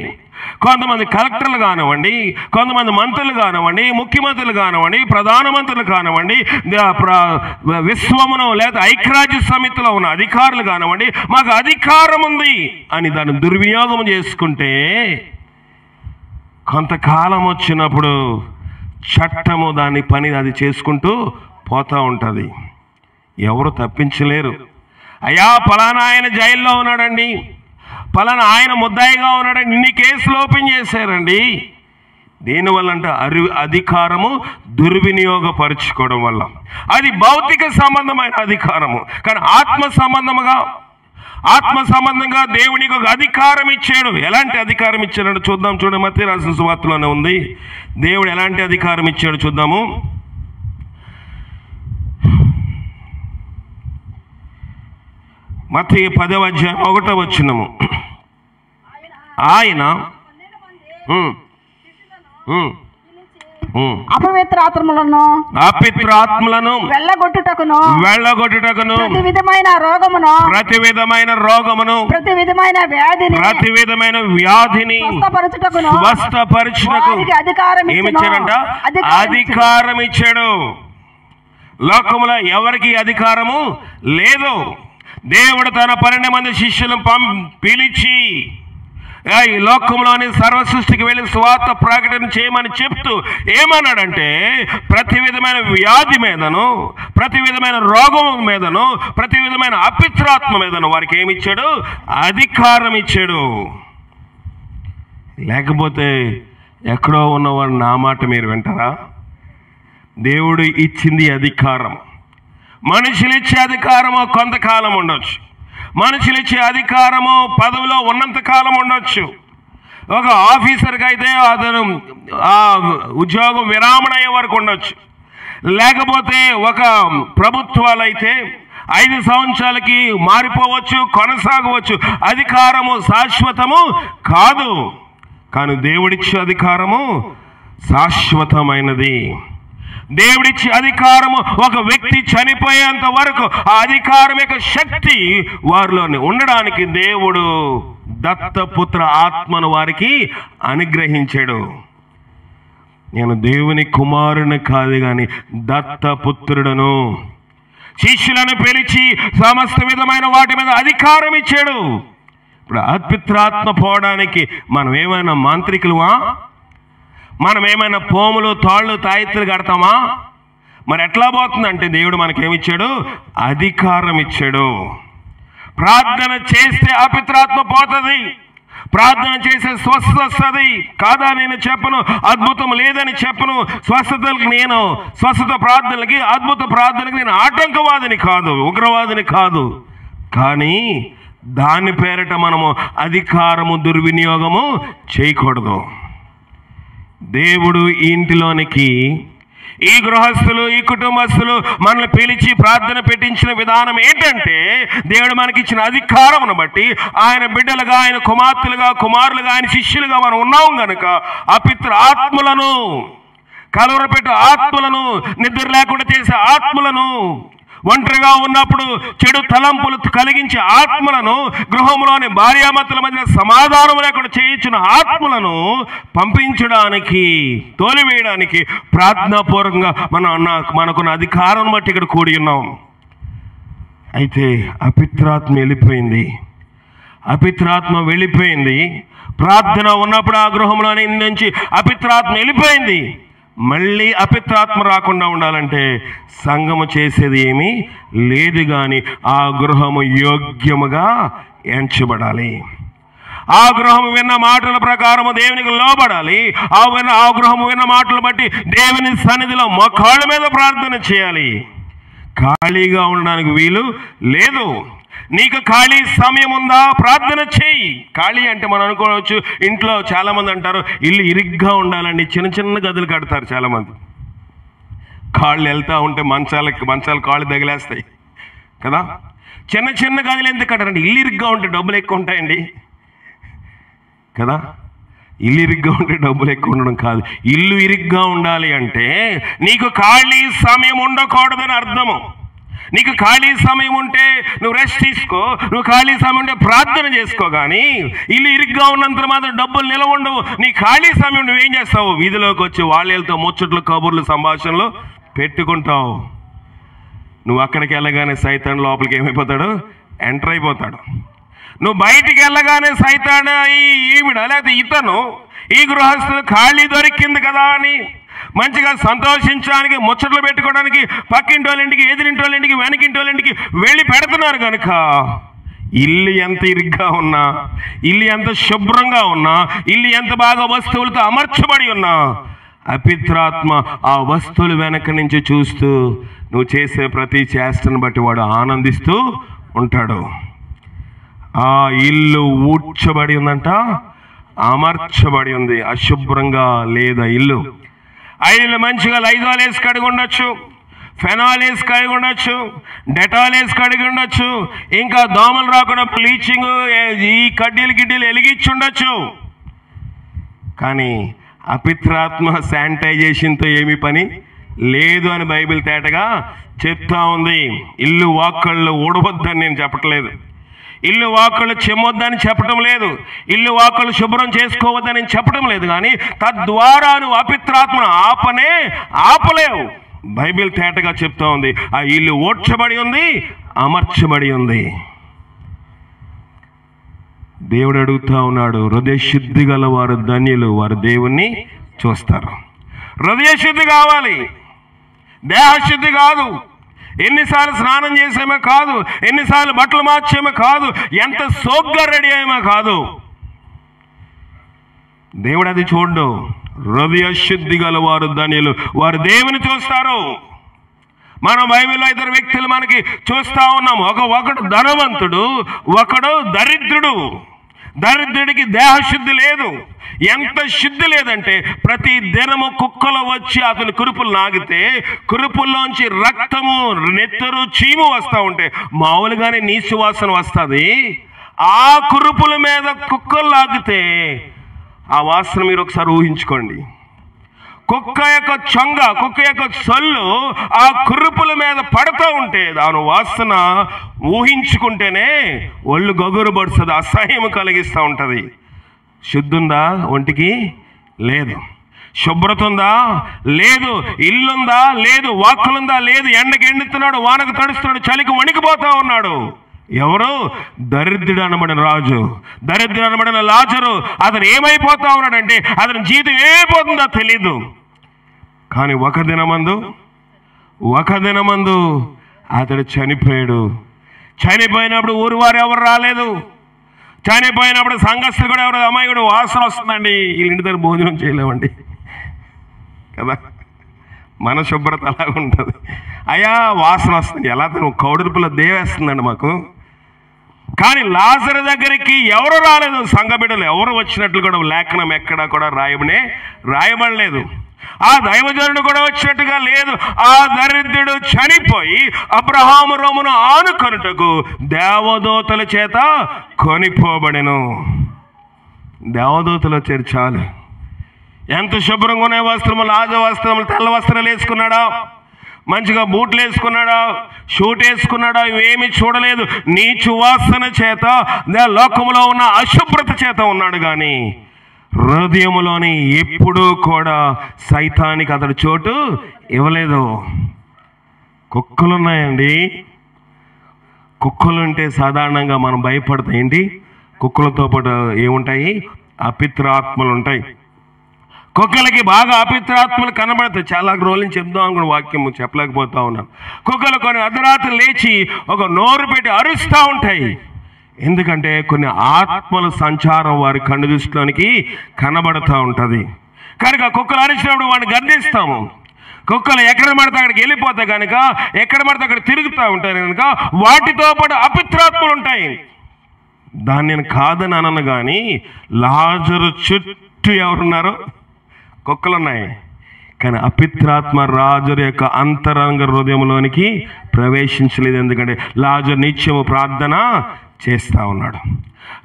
కొంతమంది కలెక్టర్లు కానివ్వండి, కొంతమంది మంత్రులు కానివ్వండి, ముఖ్యమంత్రులు కానివ్వండి, ప్రధానమంత్రులు కానివ్వండి, విశ్వమును లేదా ఐక్యరాజ్య సమితిలో ఉన్న అధికారులు కానివ్వండి, మాకు అధికారం ఉంది అని దాన్ని దుర్వినియోగం చేసుకుంటే కొంతకాలం వచ్చినప్పుడు చట్టము దాని పని అది చేసుకుంటూ పోతూ ఉంటుంది. ఎవరు తప్పించలేరు. అయ్యా ఫలానా ఆయన జైల్లో ఉన్నాడండి, ఫలానా ఆయన ముద్దాయిగా ఉన్నాడండి, ఇన్ని కేసులు ఓపెన్ చేశారండి. దేనివల్ల అంటే అధికారము దుర్వినియోగపరుచుకోవడం వల్ల. అది భౌతిక సంబంధమైన అధికారము. కానీ ఆత్మ సంబంధంగా దేవునికి ఒక అధికారం ఇచ్చాడు. ఎలాంటి అధికారం ఇచ్చాడు చూద్దాం. చూడండి, మత్తయి రాసిన సువార్తలోనే ఉంది. దేవుడు ఎలాంటి అధికారం ఇచ్చాడు చూద్దాము. మత్తయి 10వ అధ్యాయం 1వ వచనము. ఆయన అపవిత్రాత్మలను వెళ్ళగొట్టుటకును ప్రతి విధమైన రోగమును ప్రతి విధమైన వ్యాధిని స్వస్థపరచుటకు ఏమిచ్చాడంట? అధికారం ఇచ్చాడు. లోకములో ఎవరికి అధికారము లేదు. దేవుడు తన 12 మంది శిష్యులను పిలిచి ఈ లోకంలోని సర్వ సృష్టికి వెళ్ళి స్వార్థ ప్రకటన చేయమని చెప్తూ ఏమన్నాడంటే, ప్రతి విధమైన వ్యాధి మీదను, ప్రతి విధమైన రోగం మీదను, ప్రతి విధమైన అపిత్రాత్మ మీదను వారికి ఏమిచ్చాడు? అధికారం ఇచ్చాడు. లేకపోతే ఎక్కడో ఉన్నవాడు నా మాట మీరు వింటారా? దేవుడు ఇచ్చింది అధికారం. మనుషులు ఇచ్చే అధికారము కొంతకాలం ఉండొచ్చు. మనుషులు ఇచ్చే అధికారము పదవిలో ఉన్నంత కాలం ఉండొచ్చు. ఒక ఆఫీసర్కి అయితే అతను ఆ ఉద్యోగం విరామణ అయ్యే వరకు ఉండొచ్చు. లేకపోతే ఒక ప్రభుత్వాలు అయితే 5 సంవత్సరాలకి మారిపోవచ్చు, కొనసాగవచ్చు. అధికారము శాశ్వతము కాదు. కానీ దేవుడిచ్చే అధికారము శాశ్వతమైనది. దేవుడిచ్చే అధికారము ఒక వ్యక్తి చనిపోయేంత వరకు ఆ అధికారం యొక్క శక్తి వారిలోని ఉండడానికి దేవుడు దత్తపుత్ర ఆత్మను వారికి అనుగ్రహించాడు. నేను దేవుని కుమారుని కాదు కానీ దత్తపుత్రుడను. శిష్యులను పిలిచి సమస్త విధమైన వాటి మీద అధికారం ఇచ్చాడు. ఇప్పుడు అద్భుతాత్మ పోవడానికి మనం ఏమైనా మాంత్రికులువా? మనం ఏమైనా పోములు తాళ్ళు తాయిత్తులు కడతామా? మరి ఎట్లా పోతుందంటే దేవుడు మనకేమిచ్చాడు? అధికారం ఇచ్చాడు. ప్రార్థన చేస్తే అపిత్రాత్మ పోతుంది, ప్రార్థన చేసే స్వస్థత వస్తుంది. కాదా నేను చెప్పను, అద్భుతం లేదని చెప్పను. స్వస్థత ప్రార్థనలకి అద్భుత ప్రార్థనకి నేను ఆటంకవాదిని కాదు, ఉగ్రవాదిని కాదు. కానీ దాని పేరట మనము అధికారము దుర్వినియోగము చేయకూడదు. దేవుడు ఈ ఇంటిలోనికి, ఈ గృహస్థులు, ఈ కుటుంబస్తులు మనల్ని పిలిచి ప్రార్థన పెట్టించిన విధానం ఏంటంటే, దేవుడు మనకిచ్చిన అధికారమును బట్టి ఆయన బిడ్డలుగా, ఆయన కుమార్తెలుగా, కుమారులుగా, ఆయన శిష్యులుగా మనం ఉన్నాం గనుక అపిత్ర ఆత్మలను, కలవరపెట్టు ఆత్మలను, నిద్ర లేకుండా చేసే ఆత్మలను, ఒంటరిగా ఉన్నప్పుడు చెడు తలంపులు కలిగించే ఆత్మలను, గృహంలోని భార్యాభర్తల మధ్య సమాధానం లేకుండా చేయించిన ఆత్మలను పంపించడానికి, తోలివేయడానికి ప్రార్థనాపూర్వకంగా మనకున్న అధికారం బట్టి ఇక్కడ కూడి ఉన్నాం. అయితే అపిత్రాత్మ వెళ్ళిపోయింది. ప్రార్థన ఉన్నప్పుడు ఆ గృహంలోని నుంచి అపిత్రాత్మ వెళ్ళిపోయింది. మళ్ళీ అపిత్రాత్మ రాకుండా ఉండాలంటే సంఘము చేసేది ఏమీ లేదు, కానీ ఆ గృహము యోగ్యముగా ఎంచబడాలి. ఆ గృహము విన్న మాటల ప్రకారము దేవునికి లోబడాలి. ఆ గృహము విన్న మాటలు బట్టి దేవుని సన్నిధిలో మోకాళ్ళ మీద ప్రార్థన చేయాలి. ఖాళీగా ఉండడానికి వీలు లేదు. నీకు ఖాళీ సమయం ఉందా? ప్రార్థన చేయి. ఖాళీ అంటే మనం అనుకోవచ్చు, ఇంట్లో చాలామంది అంటారు ఇల్లు ఇరుగ్గా ఉండాలండి, చిన్న చిన్న గదులు కడతారు చాలామంది. కాళ్ళు వెళ్తూ ఉంటే మంచాలు కాళ్ళు తగిలేస్తాయి కదా. చిన్న చిన్న గదులు ఎందుకు కట్టారంటే ఇల్లు ఇరుగ్గా ఉంటే డబ్బులు ఎక్కువ ఉంటాయండి కదా. ఇల్లు ఇరుగ్గా ఉంటే డబ్బులు ఎక్కువ ఉండడం కాదు, ఇల్లు ఇరుగ్గా ఉండాలి అంటే నీకు ఖాళీ సమయం ఉండకూడదని అర్థము. నీకు ఖాళీ సమయం ఉంటే నువ్వు రెస్ట్ తీసుకో, నువ్వు ఖాళీ సమయం ఉంటే ప్రార్థన చేసుకో. కానీ ఇల్లు ఇరుగ్గా ఉన్నంత మాత్రం డబ్బులు నిలవ ఉండవు. నీ ఖాళీ సమయం నువ్వేం చేస్తావు? వీధిలోకి వచ్చి వాళ్ళతో ముచ్చట్లు, కబుర్లు, సంభాషణలు పెట్టుకుంటావు. నువ్వు అక్కడికి వెళ్ళగానే సైతాన్ లోపలికి ఏమైపోతాడు? ఎంటర్ అయిపోతాడు. నువ్వు బయటికి వెళ్ళగానే సైతాన్ ఈవిడ లేకపోతే ఇతను, ఈ గృహస్థులు ఖాళీ దొరికింది కదా అని మంచిగా సంతోషించడానికి, ముచ్చట్లు పెట్టుకోవడానికి పక్కింటి వాళ్ళ ఇంటికి, ఎదిరింటి వాళ్ళ ఇంటికి, వెనకింటి వాళ్ళ ఇంటికి వెళ్ళి పెడుతున్నారు కనుక ఇల్లు ఎంత ఇరుగ్గా ఉన్నా, ఇల్లు ఎంత శుభ్రంగా ఉన్నా, ఇల్లు ఎంత బాగా వస్తువులతో అమర్చబడి ఉన్నా, అపిత్రాత్మ ఆ వస్తువులు వెనక నుంచి చూస్తూ నువ్వు చేసే ప్రతి చేష్టను బట్టి వాడు ఆనందిస్తూ ఉంటాడు. ఆ ఇల్లు ఊడ్చబడి ఉందంట, అమర్చబడి ఉంది, అశుభ్రంగా లేదా ఇల్లు. ఐదు మంచిగా లైజాల్ వేసి కడిగి ఉండొచ్చు, ఫెనాల్ వేసి కడిగి ఉండొచ్చు, డెటాల్ వేసి కడిగి ఉండొచ్చు, ఇంకా దోమలు రాకుండా బ్లీచింగ్, ఈ గిడ్డీలు వెలిగించి ఉండొచ్చు. కానీ అపిత్రాత్మ శానిటైజేషన్తో ఏమీ పని లేదు అని బైబిల్ తేటగా చెప్తా ఉంది. ఇల్లు వాక్కళ్ళు ఊడవద్దని నేను చెప్పట్లేదు, ఇల్లు వాక్కళ్ళు చెమ్మొద్దని చెప్పడం లేదు, ఇల్లు వాక్కళ్ళు శుభ్రం చేసుకోవద్దని చెప్పడం లేదు. కానీ తద్వారా నువ్వు అపిత్రాత్మను ఆపలేవు. బైబిల్ తేటగా చెప్తా ఉంది, ఆ ఇల్లు ఓడ్చబడి ఉంది, అమర్చబడి ఉంది. దేవుడు అడుగుతా ఉన్నాడు, హృదయ శుద్ధి గల వారు ధన్యులు, వారు దేవుణ్ణి చూస్తారు. హృదయ శుద్ధి కావాలి, దేహశుద్ధి కాదు. ఎన్నిసార్లు స్నానం చేసేమో కాదు, ఎన్నిసార్లు బట్టలు మార్చేమో కాదు, ఎంత సోగ్గా రెడీ అయ్యేమో కాదు. దేవుడు అది చూడు. హృదయ శుద్ధి గల వారు ధన్యులు, వారు దేవుని చూస్తారు. మనం బైబిల్లో ఇద్దరు వ్యక్తులు మనకి చూస్తా ఉన్నాము. ఒకడు ధనవంతుడు, ఒకడు దరిద్రుడు. దరిద్రుడికి దేహశుద్ధి లేదు. ఎంత శుద్ధి లేదంటే ప్రతి దినము కుక్కలు వచ్చి అతని కురుపులు నాగితే కురుపుల్లోంచి రక్తము, నెత్తరు, చీము వస్తూ ఉంటే మామూలుగానే నీసు వాసన వస్తుంది. ఆ కురుపుల మీద కుక్కలు లాగితే ఆ వాసన మీరు ఒకసారి ఊహించుకోండి. కుక్క యొక్క చొంగ, కుక్క యొక్క సొల్లు ఆ కురుపుల మీద పడుతూ ఉంటే దాని వాసన ఊహించుకుంటేనే ఒళ్ళు గగురు పడుతుంది, అసహ్యం కలిగిస్తూ ఉంటుంది. శుద్ధుందా? ఒంటికి లేదు. శుభ్రత ఉందా? లేదు. ఇల్లుందా? లేదు. వాక్కులుందా? లేదు. ఎండకి ఎండుతున్నాడు, వానకు తడుస్తున్నాడు, చలికి వణికిపోతా ఉన్నాడు. ఎవరు? దరిద్రుడు అనబడిన రాజు, దరిద్రుడు అనబడిన లాజరు. అతను ఏమైపోతా ఉన్నాడంటే అతని జీవితం ఏమైపోతుందో తెలీదు. కానీ ఒక దినమందు అతడు చనిపోయాడు. చనిపోయినప్పుడు ఊరు వారు ఎవరు రాలేదు. చనిపోయినప్పుడు సంఘస్థులు కూడా ఎవరు, అమ్మాయి కూడా వాసన వస్తుందండి, వీళ్ళ ఇంటి దగ్గర భోజనం చేయలేమండి కదా. మన శుభ్రత అలాగ ఉంటుంది. అయ్యా వాసన వస్తుంది, ఎలా తను కౌడుపులో దేవేస్తుందండి మాకు. కానీ లాజరు దగ్గరికి ఎవరు రాలేదు. సంఘ బిడ్డలు ఎవరు వచ్చినట్లు కూడా లేఖనం ఎక్కడా కూడా రాయబడలేదు. ఆ దైవజనుడు కూడా వచ్చినట్టుగా లేదు. ఆ దరిద్రుడు చనిపోయి అబ్రహాము రొమ్మును ఆనుకొనుటకు దేవదూతల చేత కొనిపోబడెను. దేవదూతలు వచ్చారు చాలు. ఎంత శుభ్రంగా ఉన్న వస్త్రములు, లాజ వస్త్రములు, తెల్ల వస్త్రాలు వేసుకున్నాడా, మంచిగా బూట్లు వేసుకున్నాడా, షూట్ వేసుకున్నాడా, ఇవేమీ చూడలేదు. నీచు వాసన చేత, లోకములో ఉన్న అశుభ్రత చేత ఉన్నాడు. కానీ హృదయములోని ఎప్పుడూ కూడా సైతానికి అతడు చోటు ఇవ్వలేదు. కుక్కలున్నాయండి. కుక్కలుంటే సాధారణంగా మనం భయపడతాం. ఏంటి? కుక్కలతో పాటు ఏముంటాయి? అపిత్రాత్మలు ఉంటాయి. కుక్కలకి బాగా అపిత్రాత్మలు కనబడతాయి. చాలా రోజుల నుంచి చెప్దాం అనుకున్న వాక్యం చెప్పలేకపోతా ఉన్నాను. కుక్కలు కొన్ని అర్ధరాత్రి లేచి ఒక నోరు పెట్టి అరుస్తూ ఉంటాయి. ఎందుకంటే కొన్ని ఆత్మల సంచారం వారి కన్ను దృష్టిలోనికి కనబడుతూ ఉంటుంది. కనుక కుక్కలు అరిచినప్పుడు వాడిని గర్దిస్తాము. కుక్కలు ఎక్కడ పడితే అక్కడికి వెళ్ళిపోతాయి కనుక, ఎక్కడ పడితే అక్కడ తిరుగుతూ ఉంటాయి కనుక వాటితో పాటు అపిత్రాత్మలు ఉంటాయి. దాన్ని నేను కాదని అనను. కానీ లాజరు చుట్టూ ఎవరున్నారు? కుక్కలున్నాయి. కానీ అపిత్రాత్మ లాజరు యొక్క అంతరంగ హృదయంలోనికి ప్రవేశించలేదు. ఎందుకంటే లాజరు నిత్యము ప్రార్థన చేస్తూ ఉన్నాడు.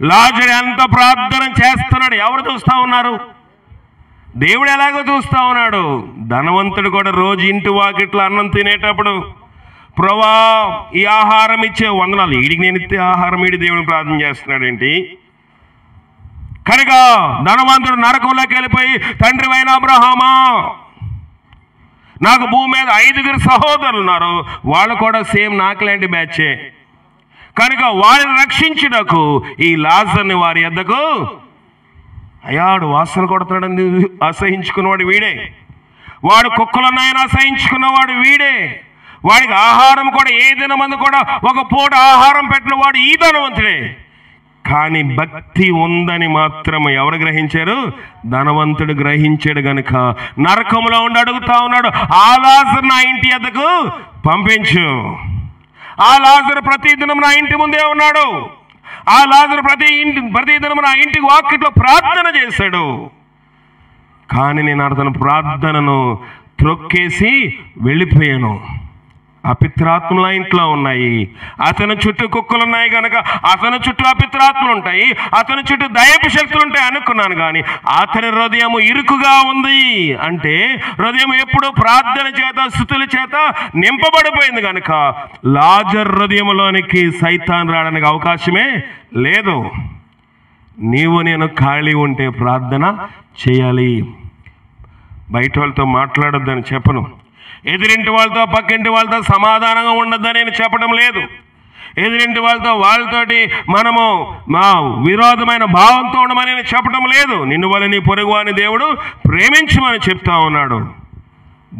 లాజరు ఎంత ప్రార్థన చేస్తున్నాడు ఎవరు చూస్తూ ఉన్నారు? దేవుడు ఎలాగో చూస్తూ ఉన్నాడు. ధనవంతుడు కూడా రోజు ఇంటి వాకిట్లో అన్నం తినేటప్పుడు, ప్రభువా ఈ ఆహారం ఇచ్చే వందనాలు, ఈడికి నేను ఇచ్చే ఆహారం ఈడి దేవుని ప్రార్థన చేస్తున్నాడు ఏంటి? కనుక ధనవంతుడు నరకంలోకి వెళ్ళిపోయి, తండ్రి అయిన అబ్రహామా, నాకు భూమి మీద 5 సహోదరులు ఉన్నారు, వాళ్ళు కూడా సేమ్ నాకులాంటి బ్యాచే. కనుక వారిని రక్షించుటకు ఈ లాజర్ని వారి యొద్దకు, అయ్యాడు వాసన కొడుతున్నాడని అసహించుకున్నవాడు వీడే, వాడు కుక్కలున్నాయని అసహించుకున్నవాడు వీడే, వాడికి ఆహారం కూడా ఏ దినమందు కూడా ఒక పూట ఆహారం పెట్టిన వాడు ఈ ధనవంతుడే. కానీ భక్తి ఉందని మాత్రం ఎవరు గ్రహించారు? ధనవంతుడు గ్రహించాడు. గనుక నరకంలో ఉండి అడుగుతా ఉన్నాడు, ఆ లాజరు నా ఇంటి యొద్దకు పంపించు. ఆ లాజరు ప్రతిదినం నా ఇంటి ముందే ఉన్నాడు. ఆ లాజరు ప్రతిదినం నా ఇంటికి వాకిట్లో ప్రార్థన చేశాడు. కానీ నేను అతని ప్రార్థనను త్రొక్కేసి వెళ్ళిపోయాను. అపిత్రాత్మల ఇంట్లో ఉన్నాయి. అతని చుట్టూ కుక్కలు ఉన్నాయి కనుక అతని చుట్టూ అపిత్రాత్మలు ఉంటాయి, అతని చుట్టూ దైవ శక్తులు ఉంటాయి అనుకున్నాను. కానీ అతని హృదయం ఇరుకుగా ఉంది. అంటే హృదయం ఎప్పుడు ప్రార్థన చేత, స్తుతుల చేత నింపబడిపోయింది కనుక లాజర్ హృదయంలోనికి సైతాన్ రావడానికి అవకాశమే లేదు. నీవు నేను ఖాళీ ఉంటే ప్రార్థన చేయాలి. బయట వాళ్ళతో మాట్లాడొద్దని చెప్పను, ఎదురింటి వాళ్ళతో పక్కింటి వాళ్ళతో సమాధానంగా ఉండొద్దని నేను చెప్పడం లేదు. ఎదురింటి వాళ్ళతోటి మనము మా విరోధమైన భావంతో ఉండమని నేను చెప్పడం లేదు. నిన్ను వల్ల నీ పొరుగువాని దేవుడు ప్రేమించమని చెప్తా ఉన్నాడు.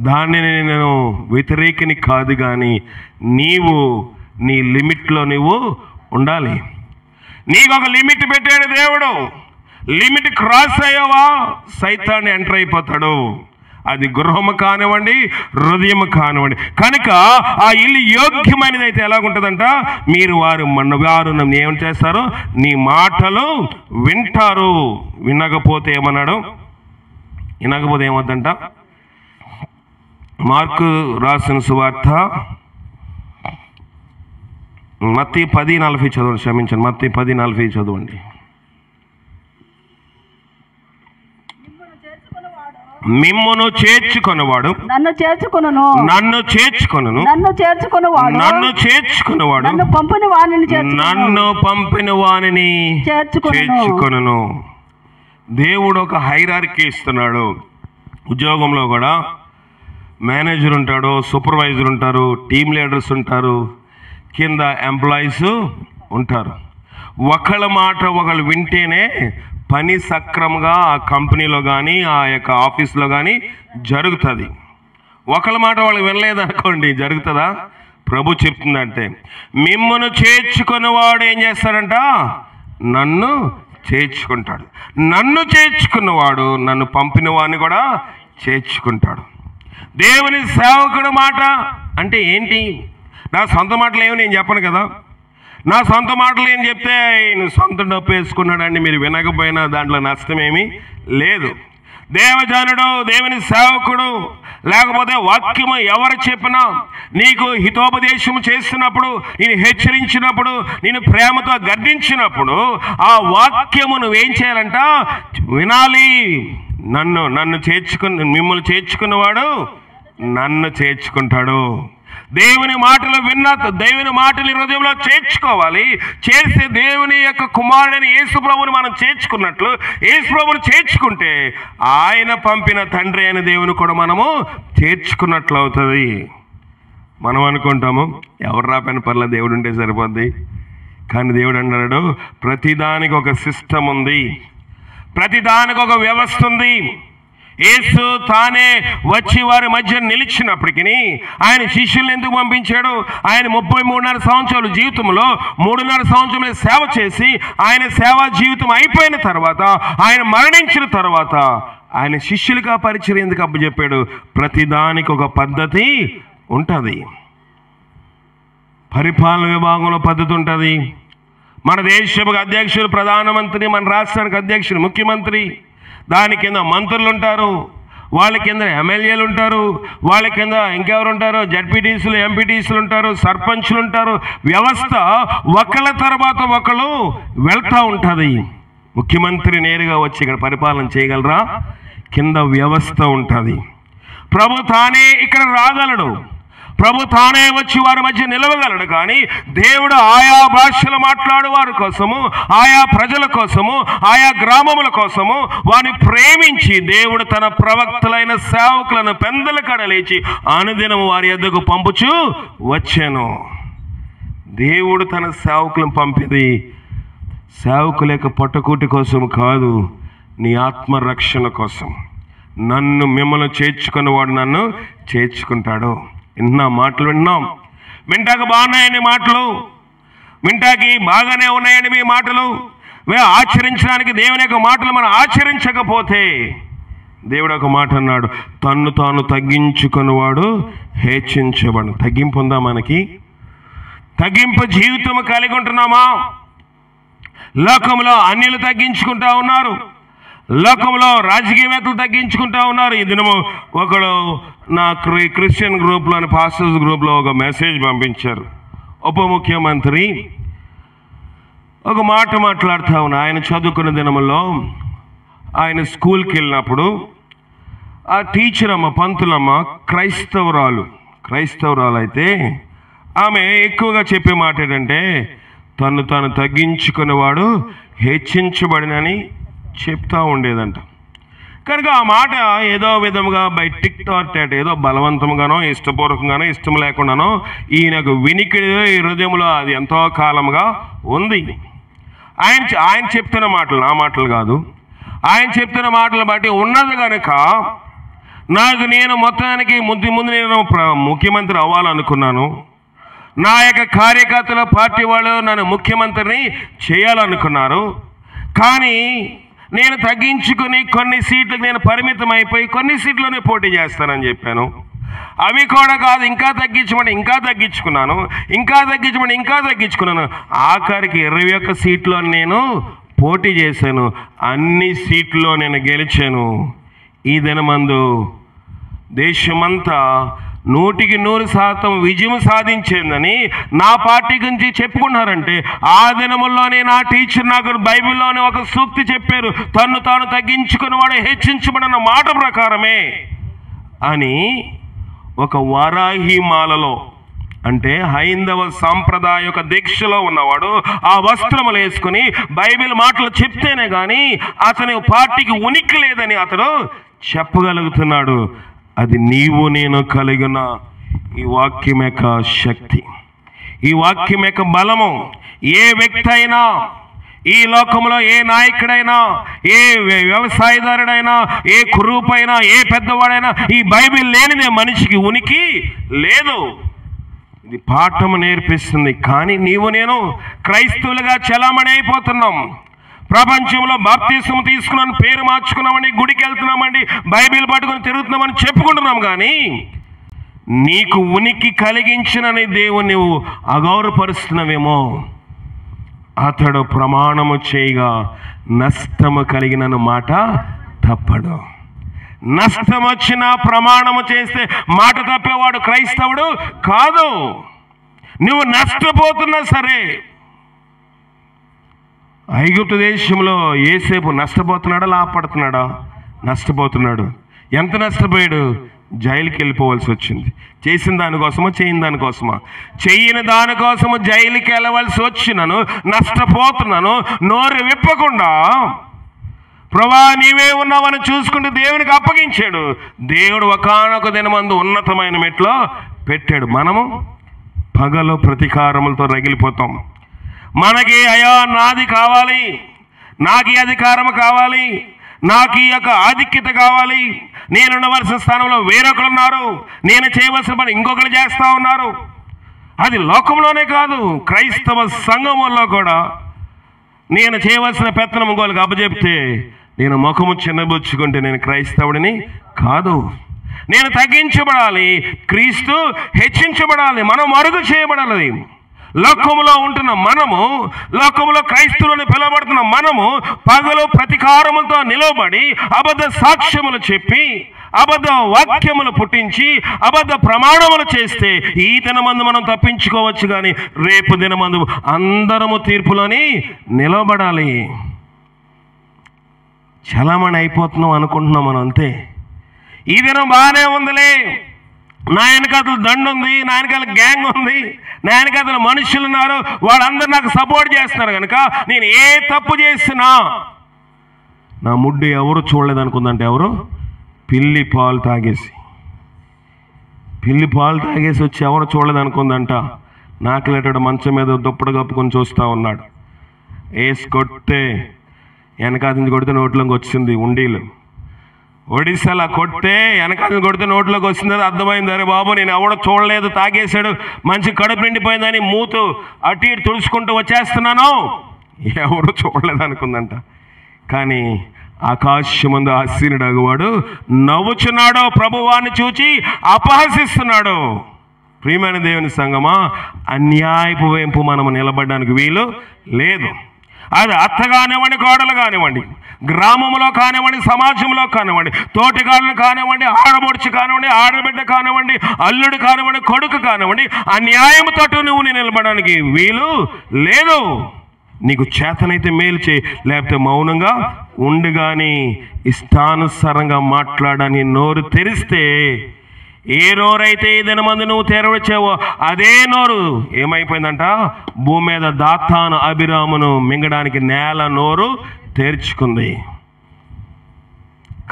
దాన్ని నేను వ్యతిరేకిని కాదు. కానీ నీవు నీ లిమిట్లో నీవు ఉండాలి. నీకు ఒక లిమిట్ పెట్టాడు దేవుడు. లిమిట్ క్రాస్ అయ్యావా సైతాన్ని ఎంటర్ అయిపోతాడు. అది గృహము కానివ్వండి, హృదయము కానివ్వండి. కనుక ఆ ఇల్లు యోగ్యమైనది అయితే ఎలాగుంటుందంట, మీరు వారు ఏం చేస్తారు? నీ మాటలు వింటారు. వినకపోతే ఏమన్నాడు? వినకపోతే ఏమవుతుందంట? మార్కు రాసిన సువార్త మత్తయి 10:40 చదవండి. క్షమించండి, మత్తయి 10:40 చదవండి. మిమ్మును చేర్చుకొనువాడు నన్ను చేర్చుకొనును, నన్ను చేర్చుకొనువాడు నన్ను పంపిన వానిని చేర్చుకొనును. దేవుడు ఒక హైరార్కీ ఇస్తున్నాడు. ఉద్యోగంలో కూడా మేనేజర్ ఉంటాడు, సూపర్వైజర్ ఉంటారు, టీమ్ లీడర్స్ ఉంటారు, కింద ఎంప్లాయీస్ ఉంటారు. ఒకళ్ళ మాట ఒకళ్ళు వింటేనే పని సక్రమంగా ఆ కంపెనీలో కానీ ఆ యొక్క ఆఫీస్లో కానీ జరుగుతుంది. ఒకళ్ళ మాట వాళ్ళు వినలేదనుకోండి, జరుగుతుందా? ప్రభు చెప్తుందంటే, మిమ్మల్ని చేర్చుకున్నవాడు ఏం చేస్తాడంట? నన్ను చేర్చుకుంటాడు. నన్ను చేర్చుకున్నవాడు నన్ను పంపిన వాడిని కూడా చేర్చుకుంటాడు. దేవుని సేవకుడు మాట అంటే ఏంటి? నా సొంత మాటలు ఏమి నేను చెప్పను కదా. నా సొంత మాటలు ఏం చెప్తే నేను సొంత డబ్బు వేసుకున్నాడండి, మీరు వినకపోయినా దాంట్లో నష్టమేమీ లేదు. దేవజనుడు, దేవుని సేవకుడు, లేకపోతే వాక్యము ఎవరు చెప్పినా నీకు హితోపదేశం చేస్తున్నప్పుడు, నేను హెచ్చరించినప్పుడు, నేను ప్రేమతో గద్దించినప్పుడు ఆ వాక్యము నువ్వేం చేయాలంట? వినాలి. నన్ను మిమ్మల్ని చేర్చుకున్నవాడు నన్ను చేర్చుకుంటాడు. దేవుని మాటలు దేవుని మాటలు హృదయంలో చేర్చుకోవాలి. చేస్తే దేవుని యొక్క కుమారుడైన యేసు ప్రభువుని మనం చేర్చుకున్నట్లు, యేసు ప్రభువుని చేర్చుకుంటే ఆయన పంపిన తండ్రి అయిన దేవుని కూడా మనము చేర్చుకున్నట్లు అవుతుంది. మనం అనుకుంటాము ఎవరు రాపైన పర్ల దేవుడు ఉంటే సరిపోద్ది. కానీ దేవుడు అన్నాడు, ప్రతిదానికి ఒక సిస్టమ్ ఉంది, ప్రతిదానికి ఒక వ్యవస్థ ఉంది. యేసు తానే వచ్చి వారి మధ్య నిలిచినప్పటికీ ఆయన శిష్యులను ఎందుకు పంపించాడు? ఆయన 33.5 సంవత్సరాల జీవితంలో 3.5 సంవత్సరాలు సేవ చేసి ఆయన సేవా జీవితం అయిపోయిన తర్వాత, ఆయన మరణించిన తర్వాత ఆయన శిష్యులుగా పరిచయం ఎందుకు అప్పచెప్పాడు? ప్రతిదానికి ఒక పద్ధతి ఉంటుంది. పరిపాలన విభాగంలో పద్ధతి ఉంటుంది. మన దేశపు అధ్యక్షులు, ప్రధానమంత్రి, మన రాష్ట్రానికి అధ్యక్షులు, ముఖ్యమంత్రి, దాని కింద మంత్రులు ఉంటారు, వాళ్ళ కింద ఎమ్మెల్యేలు ఉంటారు, వాళ్ళ కింద ఇంకెవరు ఉంటారు? జడ్పీటీసీలు, ఎంపీటీసీలు ఉంటారు, సర్పంచ్లు ఉంటారు. వ్యవస్థ ఒకళ్ళ తర్వాత ఒకళ్ళు వెళ్తూ ఉంటుంది. ముఖ్యమంత్రి నేరుగా వచ్చి ఇక్కడ పరిపాలన చేయగలరా? కింద వ్యవస్థ ఉంటుంది. ప్రభు తానే ఇక్కడ రాగలడు, ప్రభు తానే వచ్చి వారి మధ్య నిలవగలడు. కానీ దేవుడు ఆయా భాషలు మాట్లాడు వారి కోసము, ఆయా ప్రజల కోసము, ఆయా గ్రామముల కోసము వారిని ప్రేమించి దేవుడు తన ప్రవక్తలైన సేవకులను పెందల కడలేచి అనుదినము వారి యొద్దకు పంపుచూ వచ్చాను. దేవుడు తన సేవకులను పంపేది సేవకుల యొక్క పొట్టకూటి కోసం కాదు, నీ ఆత్మరక్షణ కోసం. మిమ్మల్ని చేర్చుకున్నవాడు నన్ను చేర్చుకుంటాడు. మాటలు వింటాక బాగున్నాయని మాటలు, వింటాకి బాగానే ఉన్నాయని మీ మాటలు, ఆచరించడానికి దేవుని యొక్క మాటలు మనం ఆచరించకపోతే, దేవుడు ఒక మాట అన్నాడు, తన్ను తాను తగ్గించుకున్నవాడు హెచ్చించబడు. తగ్గింపు ఉందా? మనకి తగ్గింపు జీవితం కలిగి ఉంటున్నామా? లోకంలో అన్యులు తగ్గించుకుంటా ఉన్నారు, లోకంలో రాజకీయవేత్తలు తగ్గించుకుంటా ఉన్నారు. ఈ దినము ఒకడు నా క్రిస్టియన్ గ్రూప్లోని పాస్టర్స్ గ్రూప్లో ఒక మెసేజ్ పంపించారు. ఉప ముఖ్యమంత్రి ఒక మాట మాట్లాడుతూ ఉన్నా. ఆయన చదువుకున్న దినములో ఆయన స్కూల్కి వెళ్ళినప్పుడు ఆ టీచర్ అమ్మ, పంతులమ్మ క్రైస్తవురాలు అయితే ఆమె ఎక్కువగా చెప్పే మాట ఏంటంటే, తను తాను తగ్గించుకునేవాడు హెచ్చించబడినని చెప్తా ఉండేదంట. కనుక ఆ మాట ఏదో విధముగా బై టిక్ టార్ టాట్, ఏదో బలవంతంగానో ఇష్టపూర్వకంగానో ఇష్టం లేకుండానో ఈయనకు వినికిడి ఈ హృదయంలో అది ఎంతో కాలంగా ఉంది. ఆయన చెప్తున్న మాటలు నా మాటలు కాదు, ఆయన చెప్తున్న మాటలు బట్టి ఉన్నది కనుక నేను మొత్తానికి ముందు నేను ముఖ్యమంత్రి అవ్వాలనుకున్నాను. నా యొక్క కార్యకర్తల పార్టీ వాళ్ళు నన్ను ముఖ్యమంత్రిని చేయాలనుకున్నారు. కానీ నేను తగ్గించుకుని కొన్ని సీట్లకు నేను పరిమితం అయిపోయి కొన్ని సీట్లోనే పోటీ చేస్తానని చెప్పాను. అవి కూడా కాదు, ఇంకా తగ్గించుకున్నాను. ఆఖరికి 21 సీట్లో నేను పోటీ చేశాను. అన్ని సీట్లో నేను గెలిచాను. ఈ దినమందు దేశమంతా 100% విజయం సాధించిందని నా పార్టీ గురించి చెప్పుకున్నారంటే, ఆ దినముల్లోనే నా టీచర్ నాకు బైబిల్లోనే ఒక సూక్తి చెప్పారు, తన్ను తాను తగ్గించుకుని వాడు హెచ్చించబడిన మాట ప్రకారమే అని. ఒక వారాహి మాలలో అంటే హైందవ సాంప్రదాయ యొక్క దీక్షలో ఉన్నవాడు ఆ వస్త్రములు వేసుకుని బైబిల్ మాటలు చెప్తేనే కానీ అతని పార్టీకి ఉనికి లేదని అతడు చెప్పగలుగుతున్నాడు. అది నీవు నేను కలిగిన ఈ వాక్యం యొక్క శక్తి, ఈ వాక్యం యొక్క బలము. ఏ వ్యక్తి అయినా, ఈ లోకంలో ఏ నాయకుడైనా, ఏ వ్యవసాయదారుడైనా, ఏ కురూపైనా, ఏ పెద్దవాడైనా ఈ బైబిల్ లేనిదే మనిషికి ఉనికి లేదు. ఇది పాఠము నేర్పిస్తుంది. కానీ నీవు నేను క్రైస్తవులుగా చలామణి అయిపోతున్నాం. ప్రపంచంలో బాప్తిస్మం తీసుకున్నాను, పేరు మార్చుకున్నామండి, గుడికి వెళ్తున్నామండి, బైబిల్ పట్టుకొని తిరుగుతున్నామని చెప్పుకుంటున్నాం. కానీ నీకు ఉనికి కలిగించినని దేవుని నువ్వు అగౌరవపరుస్తున్నావేమో. అతడు ప్రమాణము చేయగా నష్టము కలిగిన మాట తప్పడు. నష్టం వచ్చినా ప్రమాణము చేస్తే మాట తప్పేవాడు క్రైస్తవుడు కాదు. నువ్వు నష్టపోతున్నా సరే. ఐగుప్తు దేశంలో యోసేపు నష్టపోతున్నాడా లాభపడుతున్నాడా? నష్టపోతున్నాడు. ఎంత నష్టపోయాడు? జైలుకి వెళ్ళిపోవాల్సి వచ్చింది. చేసిన దానికోసమా, చేయని దానికోసమా? చెయ్యని దానికోసము జైలుకి వెళ్ళవలసి వచ్చినను, నష్టపోతున్నాను. నోరు విప్పకుండా ప్రభా నీవే ఉన్నావని చూసుకుంటూ దేవునికి అప్పగించాడు. దేవుడు ఒకానొక దినమందు ఉన్నతమైన మెట్లో పెట్టాడు. మనము పగలు ప్రతీకారములతో రగిలిపోతాం. మనకి అయ్యా నాది కావాలి, నాకు ఈ అధికారం కావాలి, నాకు ఈ యొక్క ఆధిక్యత కావాలి, నేను ఉండవలసిన స్థానంలో వేరొకరు ఉన్నారు, నేను చేయవలసిన పని ఇంకొకరు చేస్తూ ఉన్నారు. అది లోకంలోనే కాదు, క్రైస్తవ సంఘములో కూడా నేను చేయవలసిన పెత్తనం ఇంకోళ్ళకి అప్పచెప్తే నేను ముఖము చిన్నబుచ్చుకుంటే నేను క్రైస్తవుడిని కాదు. నేను తగ్గించబడాలి, క్రీస్తు హెచ్చించబడాలి, మనం మరుగు చేయబడాలి. లోకములో ఉంటున్న మనము, లోకములో క్రైస్తవులను పిలువబడుతున్న మనము పగలు ప్రతీకారములతో నిలబడి అబద్ధ సాక్ష్యములు చెప్పి, అబద్ధ వాక్యములు పుట్టించి, అబద్ధ ప్రమాణములు చేస్తే ఈ దినమందు మనం తప్పించుకోవచ్చు. కానీ రేపు దినమందు అందరము తీర్పులోని నిలబడాలి. చలామణి అయిపోతున్నాం అనుకుంటున్నాం మనం, అంతే. ఈ దినం బాగానే ఉందిలే, నా వెనకాతలు దండు ఉంది, నా వెనకాల గ్యాంగ్ ఉంది, నా వెనకాతలు మనుషులు ఉన్నారు, వాళ్ళందరూ నాకు సపోర్ట్ చేస్తున్నారు కనుక నేను ఏ తప్పు చేసినా నా ముడ్డు ఎవరు చూడలేదు అనుకుందంటే, ఎవరు పిల్లి పాలు తాగేసి వచ్చి ఎవరు చూడలేదు అనుకుందంట. నాకులేటాడు మంచం మీద దుప్పటి కప్పుకొని చూస్తూ ఉన్నాడు. వేసి కొట్టే వెనకాల నుంచి కొడితే నోట్లోకి వచ్చింది ఉండీలు. ఒడిశాలో కొట్టే వెనకాల కొడితే నోట్లోకి వచ్చింది. అర్థమైంది, అరే బాబు నేను ఎవడో చూడలేదు, తాగేశాడు, మంచి కడుపు నిండిపోయిందని మూతు అటు ఇటు తుడుచుకుంటూ వచ్చేస్తున్నాను. ఎవడో చూడలేదు అనుకుందంట. కానీ ఆకాశమందు ఆసీనుడు అగువాడు నవ్వుచున్నాడు, ప్రభువాన్ని చూచి అపహసిస్తున్నాడు. ప్రియమైన దేవుని సంగమా, అన్యాయపు వైపు మనం నిలబడడానికి వీలు లేదు. అది అత్త కానివ్వండి, కోడలు కానివ్వండి, గ్రామంలో కానివ్వండి, సమాజంలో కానివ్వండి, తోటిగాళ్ళు కానివ్వండి, ఆడబొడుచు కానివ్వండి, ఆడబిడ్డ కానివ్వండి, అల్లుడు కానివ్వండి, కొడుకు కానివ్వండి, అన్యాయముతో నువ్వు నిలబడడానికి వీలు లేదు. నీకు చేతనైతే మేలు చేయి, లేకపోతే మౌనంగా ఉండు. కానీ ఇష్టానుసారంగా మాట్లాడని నోరు తెరిస్తే, ఏ నోరైతే ఈ దినమందు నువ్వు తెరవచ్చావో అదే నోరు ఏమైపోయిందంట, భూమి మీద దాతాను అభిరామును మింగడానికి నేల నోరు తెరుచుకుంది.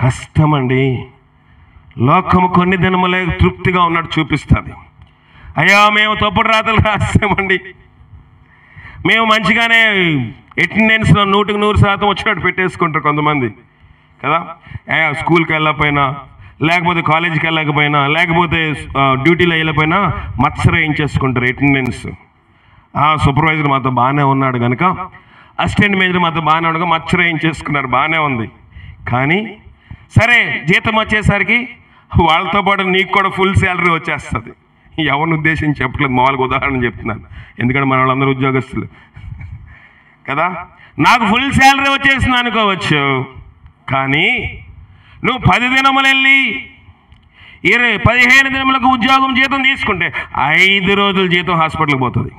కష్టమండి. లోకము కొన్ని దినములే తృప్తిగా ఉన్నట్టు చూపిస్తుంది. అయ్యా మేము తప్పుడు రాతలు రాసామండి, మేము మంచిగానే అటెండెన్స్లో 100% వచ్చినట్టు పెట్టేసుకుంటారు కొంతమంది కదా. స్కూల్కి వెళ్ళకపోయినా, లేకపోతే కాలేజీకి వెళ్ళకపోయినా, లేకపోతే డ్యూటీలో వెళ్ళకపోయినా మత్సర వేయించేసుకుంటారు అటెండెన్స్. సూపర్వైజర్ మాతో బాగానే ఉన్నాడు కనుక, అసిస్టెంట్ మేనేజర్ మాతో బాగానే ఉండగా మత్సర వేయించేసుకున్నారు, బాగానే ఉంది. కానీ సరే జీతం వచ్చేసరికి వాళ్ళతో పాటు నీకు కూడా ఫుల్ శాలరీ వచ్చేస్తుంది. ఎవరిని ఉద్దేశించి చెప్పట్లేదు, మామూలుగా ఉదాహరణ చెప్తున్నాను, ఎందుకంటే మన వాళ్ళందరూ ఉద్యోగస్తులు కదా. నాకు ఫుల్ శాలరీ వచ్చేసింది అనుకోవచ్చు, కానీ నువ్వు 10 దినములు వెళ్ళి 15 దినములకు ఉద్యోగం జీతం తీసుకుంటే 5 రోజుల జీతం హాస్పిటల్కి పోతుంది.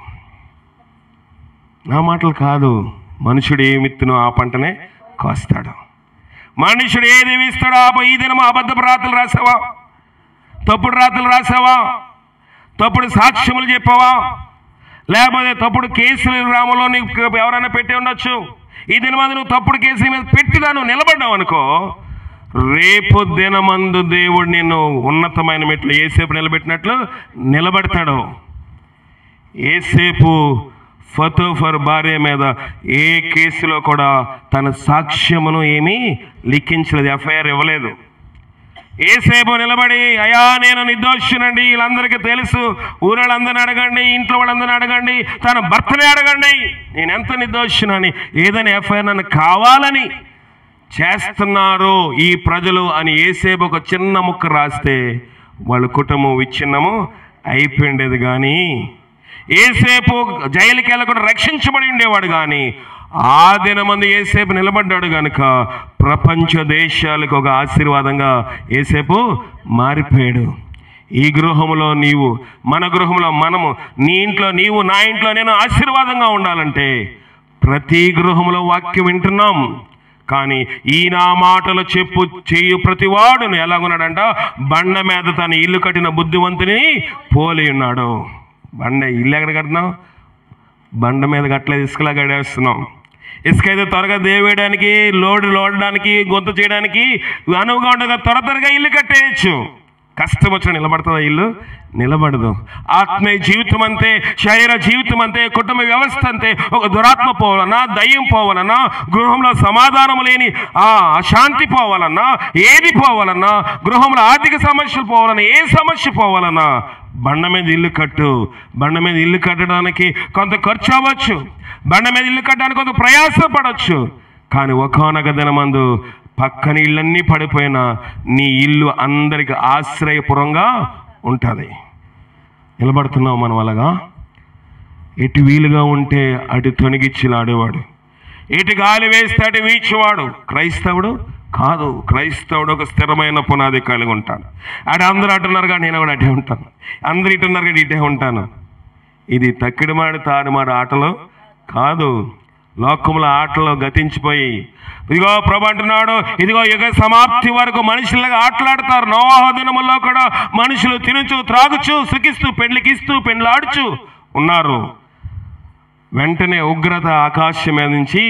నా మాటలు కాదు, మనుషుడు ఏమి విత్తునో ఆ పంటనే కోస్తాడు. మనుషుడు ఏది ఇస్తాడో ఈ దినము అబద్ధపు రాతలు రాసావా, తప్పుడు రాతలు రాసావా, తప్పుడు సాక్ష్యములు చెప్పావా, లేకపోతే తప్పుడు కేసులు గ్రామంలో నీకు ఎవరైనా పెట్టి ఉండొచ్చు. ఈ దినమందు నువ్వు తప్పుడు కేసుల మీద పెట్టినా నువ్వు నిలబడ్డావు అనుకో, రేపు దినమందు దేవుడు నిన్ను ఉన్నతమైన మెట్లు ఏసేపు నిలబెట్టినట్లు నిలబెడతాడు. ఏసేపు ఫతోఫర్ భార్య మీద ఏ కేసులో కూడా తన సాక్ష్యమును ఏమీ లిఖించలేదు, ఎఫ్ఐఆర్ ఇవ్వలేదు. ఏసేపు నిలబడి, అయ్యా నేను నిర్దోషినండి, వీళ్ళందరికీ తెలుసు, ఊళ్ళందరిని అడగండి, ఇంట్లో వాళ్ళందరిని అడగండి, తన భర్తని అడగండి, నేను ఎంత నిర్దోషినని, ఏదైనా ఎఫ్ఐఆర్ నన్ను కావాలని చేస్తున్నారు ఈ ప్రజలు అని ఏసేపు ఒక చిన్న ముక్క రాస్తే వాళ్ళ కుటుంబం విచ్ఛిన్నము అయిపోయిండేది. కానీ ఏసేపు జైలుకి వెళ్ళకుండా రక్షించబడి ఉండేవాడు. కానీ ఆ దినమందు ఏసేపు నిలబడ్డాడు కనుక ప్రపంచ దేశాలకు ఒక ఆశీర్వాదంగా ఏసేపు మారిపోయాడు. ఈ గృహంలో నీవు, మన గృహంలో మనము, నీ ఇంట్లో నీవు, నా ఇంట్లో నేను ఆశీర్వాదంగా ఉండాలంటే ప్రతి గృహంలో వాక్యం వింటున్నాం. కానీ ఈ నా మాటలు చెప్పు చేయు ప్రతివాడును ఎలాగున్నాడంట, బండ మీద తన ఇల్లు కట్టిన బుద్ధివంతుని పోలి ఉన్నాడు. ఇల్లు ఎక్కడ కట్టినాం? బండ మీద కట్టలేదు, ఇసుకలా గడేస్తున్నాం. ఇసుక అయితే త్వరగా దేవేయడానికి, లోడడానికి, గొంతు చేయడానికి అనువుగా ఉండగా త్వరగా ఇల్లు కట్టేయచ్చు. కష్టం వచ్చిన నిలబడుతుందా? ఇల్లు నిలబడదు. ఆత్మీయ జీవితం అంతే, శరీర జీవితం అంతే, కుటుంబ వ్యవస్థ అంతే. ఒక దురాత్మ పోవాలన్నా, దయ్యం పోవాలన్నా, గృహంలో సమాధానం లేని అశాంతి పోవాలన్నా, ఏది పోవాలన్నా, గృహంలో ఆర్థిక సమస్యలు పోవాలన్నా, ఏ సమస్య పోవాలన్నా బండ మీద ఇల్లు కట్టు. బండ మీద ఇల్లు కట్టడానికి కొంత ఖర్చు అవ్వచ్చు, బండ మీద ఇల్లు కట్టడానికి కొంత ప్రయాసం పడవచ్చు. కానీ ఒకానొక దినమందు పక్కన ఇళ్ళన్నీ పడిపోయినా నీ ఇల్లు అందరికి ఆశ్రయపురంగా ఉంటుంది. నిలబడుతున్నావు మనం అలాగా. ఎటు వీలుగా ఉంటే అటు తొనిగిచ్చిలాడేవాడు, ఎటు గాలి వేస్తే అటు వీచేవాడు క్రైస్తవుడు కాదు. క్రైస్తవుడు ఒక స్థిరమైన పునాది కలిగి ఉంటాడు. అటు అందరూ అటున్నారుగా, నేను కూడా అటే ఉంటాను, అందరు ఇటున్నారుగా ఇటే ఉంటాను. ఇది తక్కిడిమాడి తాడిమాడి ఆటలు కాదు. లోకముల ఆటలో గతించిపోయి, ఇదిగో ప్రభు అంటున్నాడు, ఇదిగో యుగ సమాప్తి వరకు మనుషులుగా ఆటలాడతారు. నోవహు దినముల్లో కూడా మనుషులు తినుచు, త్రాగుచు, సుఖిస్తూ, పెండ్లికిస్తూ, పెండ్లాడుచు ఉన్నారు. వెంటనే ఉగ్రత ఆకాశం మీద నుంచి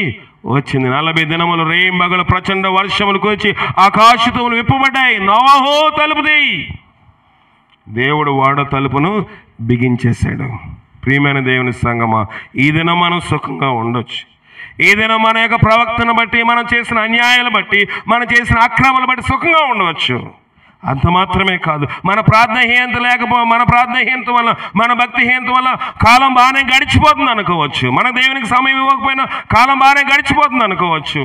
వచ్చింది. 40 దినములు రేయింబగలు ప్రచండ వర్షములు కూర్చి ఆకాశతములు విప్పబడ్డాయి. నోవహు తలుపు తీయి, దేవుడు వాడ తలుపును బిగించేశాడు. ప్రియమైన దేవుని సంగమా, ఈ దినం మనం సుఖంగా ఉండొచ్చు. ఈ దినం మన యొక్క ప్రవక్తను బట్టి, మనం చేసిన అన్యాయాలు బట్టి, మనం చేసిన అక్రమాలు బట్టి సుఖంగా ఉండవచ్చు. అంత మాత్రమే కాదు, మన ప్రార్థనహీనత మన ప్రార్థనహీనత వల్ల, మన భక్తిహీనత వల్ల కాలం బాగానే గడిచిపోతుంది అనుకోవచ్చు. మన దేవునికి సమయం ఇవ్వకపోయినా కాలం బాగానే గడిచిపోతుంది అనుకోవచ్చు.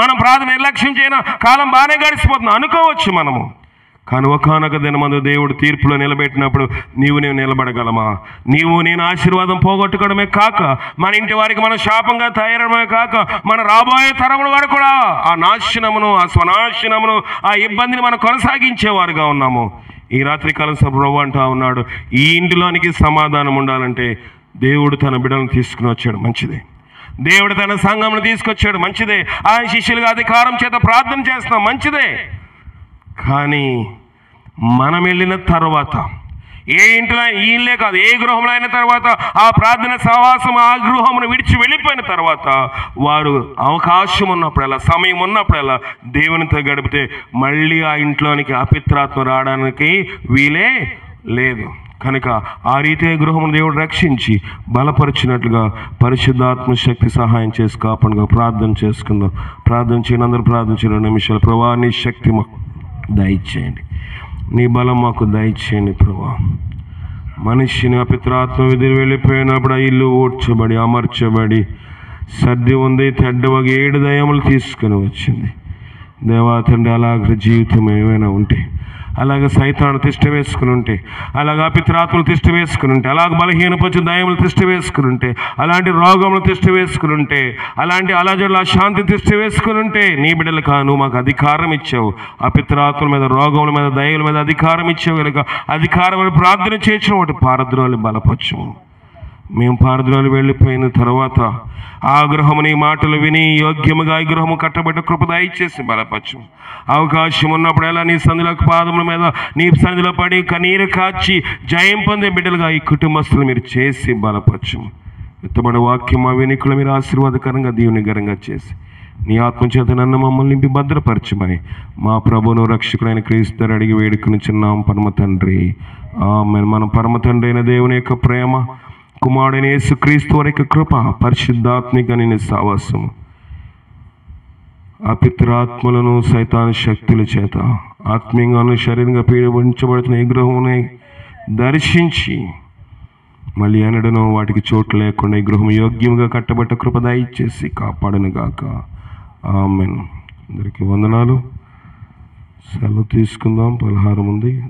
మనం ప్రార్థన నిర్లక్ష్యం చేయనా కాలం బాగానే గడిచిపోతుంది అనుకోవచ్చు మనము. కానీ ఒకానొక దినమందు దేవుడు తీర్పులో నిలబెట్టినప్పుడు నీవు నేను నిలబడగలమా? నీవు నేను ఆశీర్వాదం పోగొట్టుకోవడమే కాక, మన ఇంటి వారికి మనం శాపంగా తయారడమే కాక, మన రాబోయే తరముల వారు కూడా ఆ నాశనమును, ఆ స్వనాశనమును, ఆ ఇబ్బందిని మనం కొనసాగించేవారుగా ఉన్నాము. ఈ రాత్రి కాలం ప్రభు అంటా ఉన్నాడు, ఈ ఇంటిలోనికి సమాధానం ఉండాలంటే దేవుడు తన బిడ్డలను తీసుకుని వచ్చాడు, మంచిదే. దేవుడు తన సంఘమును తీసుకొచ్చాడు, మంచిదే. ఆయన శిష్యులుగా అధికారం చేత ప్రార్థన చేస్తున్నాం, మంచిదే. కానీ మనం వెళ్ళిన తర్వాత, ఏ ఇంట్లో, ఈ ఇల్లే కాదు, ఏ గృహంలో అయిన తర్వాత, ఆ ప్రార్థన సహవాసం ఆ గృహమును విడిచి వెళ్ళిపోయిన తర్వాత, వారు అవకాశం ఉన్నప్పుడల్లా, సమయం ఉన్నప్పుడల్లా దేవునితో గడిపితే మళ్ళీ ఆ ఇంట్లోనికి అపిత్రాత్మ రావడానికి వీలే లేదు. కనుక ఆ రీతిగా గృహమును దేవుడు రక్షించి బలపరిచినట్లుగా పరిశుద్ధాత్మ శక్తి సహాయం చేసి కాపాడుగా ప్రార్థన చేసుకుందాం. ప్రార్థన చేయని అందరూ ప్రార్థించిన 2 నిమిషాలు. ప్రభా, నీ శక్తి మాకు దయచేయండి, నీ బలం మాకు దయచేయండి ప్రభా. మనిషిని అపిత్రాత్మ విధులు వెళ్ళిపోయినప్పుడు ఆ ఇల్లు ఓడ్చబడి, అమర్చబడి, సర్ది ఉంది, తెడ్డవగ 7 దయ్యములు తీసుకుని వచ్చింది. దేవా తండ్రి, అలాగ జీవితం ఏమైనా ఉంటే, అలాగ సైతాను తిష్ట వేసుకుని ఉంటే, అలాగ అపిత్రాత్మలు తిష్ట వేసుకుని ఉంటే, అలాగ బలహీనపరిచిన దయ్యములు తిష్ట వేసుకుని ఉంటే, అలాంటి రోగములు తిష్ట వేసుకుని ఉంటే, అలాంటి అలజడుల శాంతి తిష్ట వేసుకుని ఉంటే, నీ బిడ్డలు కాను మాకు అధికారం ఇచ్చావు. అపిత్రాత్మల మీద, రోగముల మీద, దయ్యముల మీద అధికారం ఇచ్చావు కనుక అధికారం ప్రార్థన చేసిన వాటి పారద్రోలు బలపరచము. మేము పారద్రోలు వెళ్ళిపోయిన తర్వాత ఆ గృహము నీ మాటలు విని యోగ్యముగా ఈ గృహము కట్టబడ్డ కృప దయచేసి బలపరచము. అవకాశం ఉన్నప్పుడు ఎలా నీ సన్నిధిలోకి పాదముల మీద, నీ సన్నిధిలో పడి కన్నీరు కాచి జయం పొందే బిడ్డలుగా ఈ కుటుంబస్తులు మీరు చేసి బలపరచము. విత్తబడి వాక్యం ఆ వినికులు మీరు ఆశీర్వాదకరంగా, దీవెనకరంగా చేసి నీ ఆత్మచేత నన్ను మమ్మల్ని నింపి భద్రపరచమని మా ప్రభువును రక్షకుడైన క్రీస్తు అడిగి వేడుకొనిచున్నాం పరమ తండ్రి. ఆమేన్. మన పరమ తండ్రి అయిన దేవుని యొక్క ప్రేమ, కుమారుడైన యేసు క్రీస్తు వారి యొక్క కృప, పరిశుద్ధాత్మిక నీ సావాసము, అపిత్రాత్మలను సైతాన్ శక్తుల చేత ఆత్మీయంగాను శరీరంగా పీడించబడుతున్న ఈ గృహముని దర్శించి మళ్ళీ అనడను వాటికి చోటు లేకుండా ఈ గృహం యోగ్యంగా కట్టబట్ట కృప దయచేసి కాపాడును గాక. ఆమేన్. అందరికీ వందనాలు. సెలవు తీసుకుందాం. పలహారం ఉంది.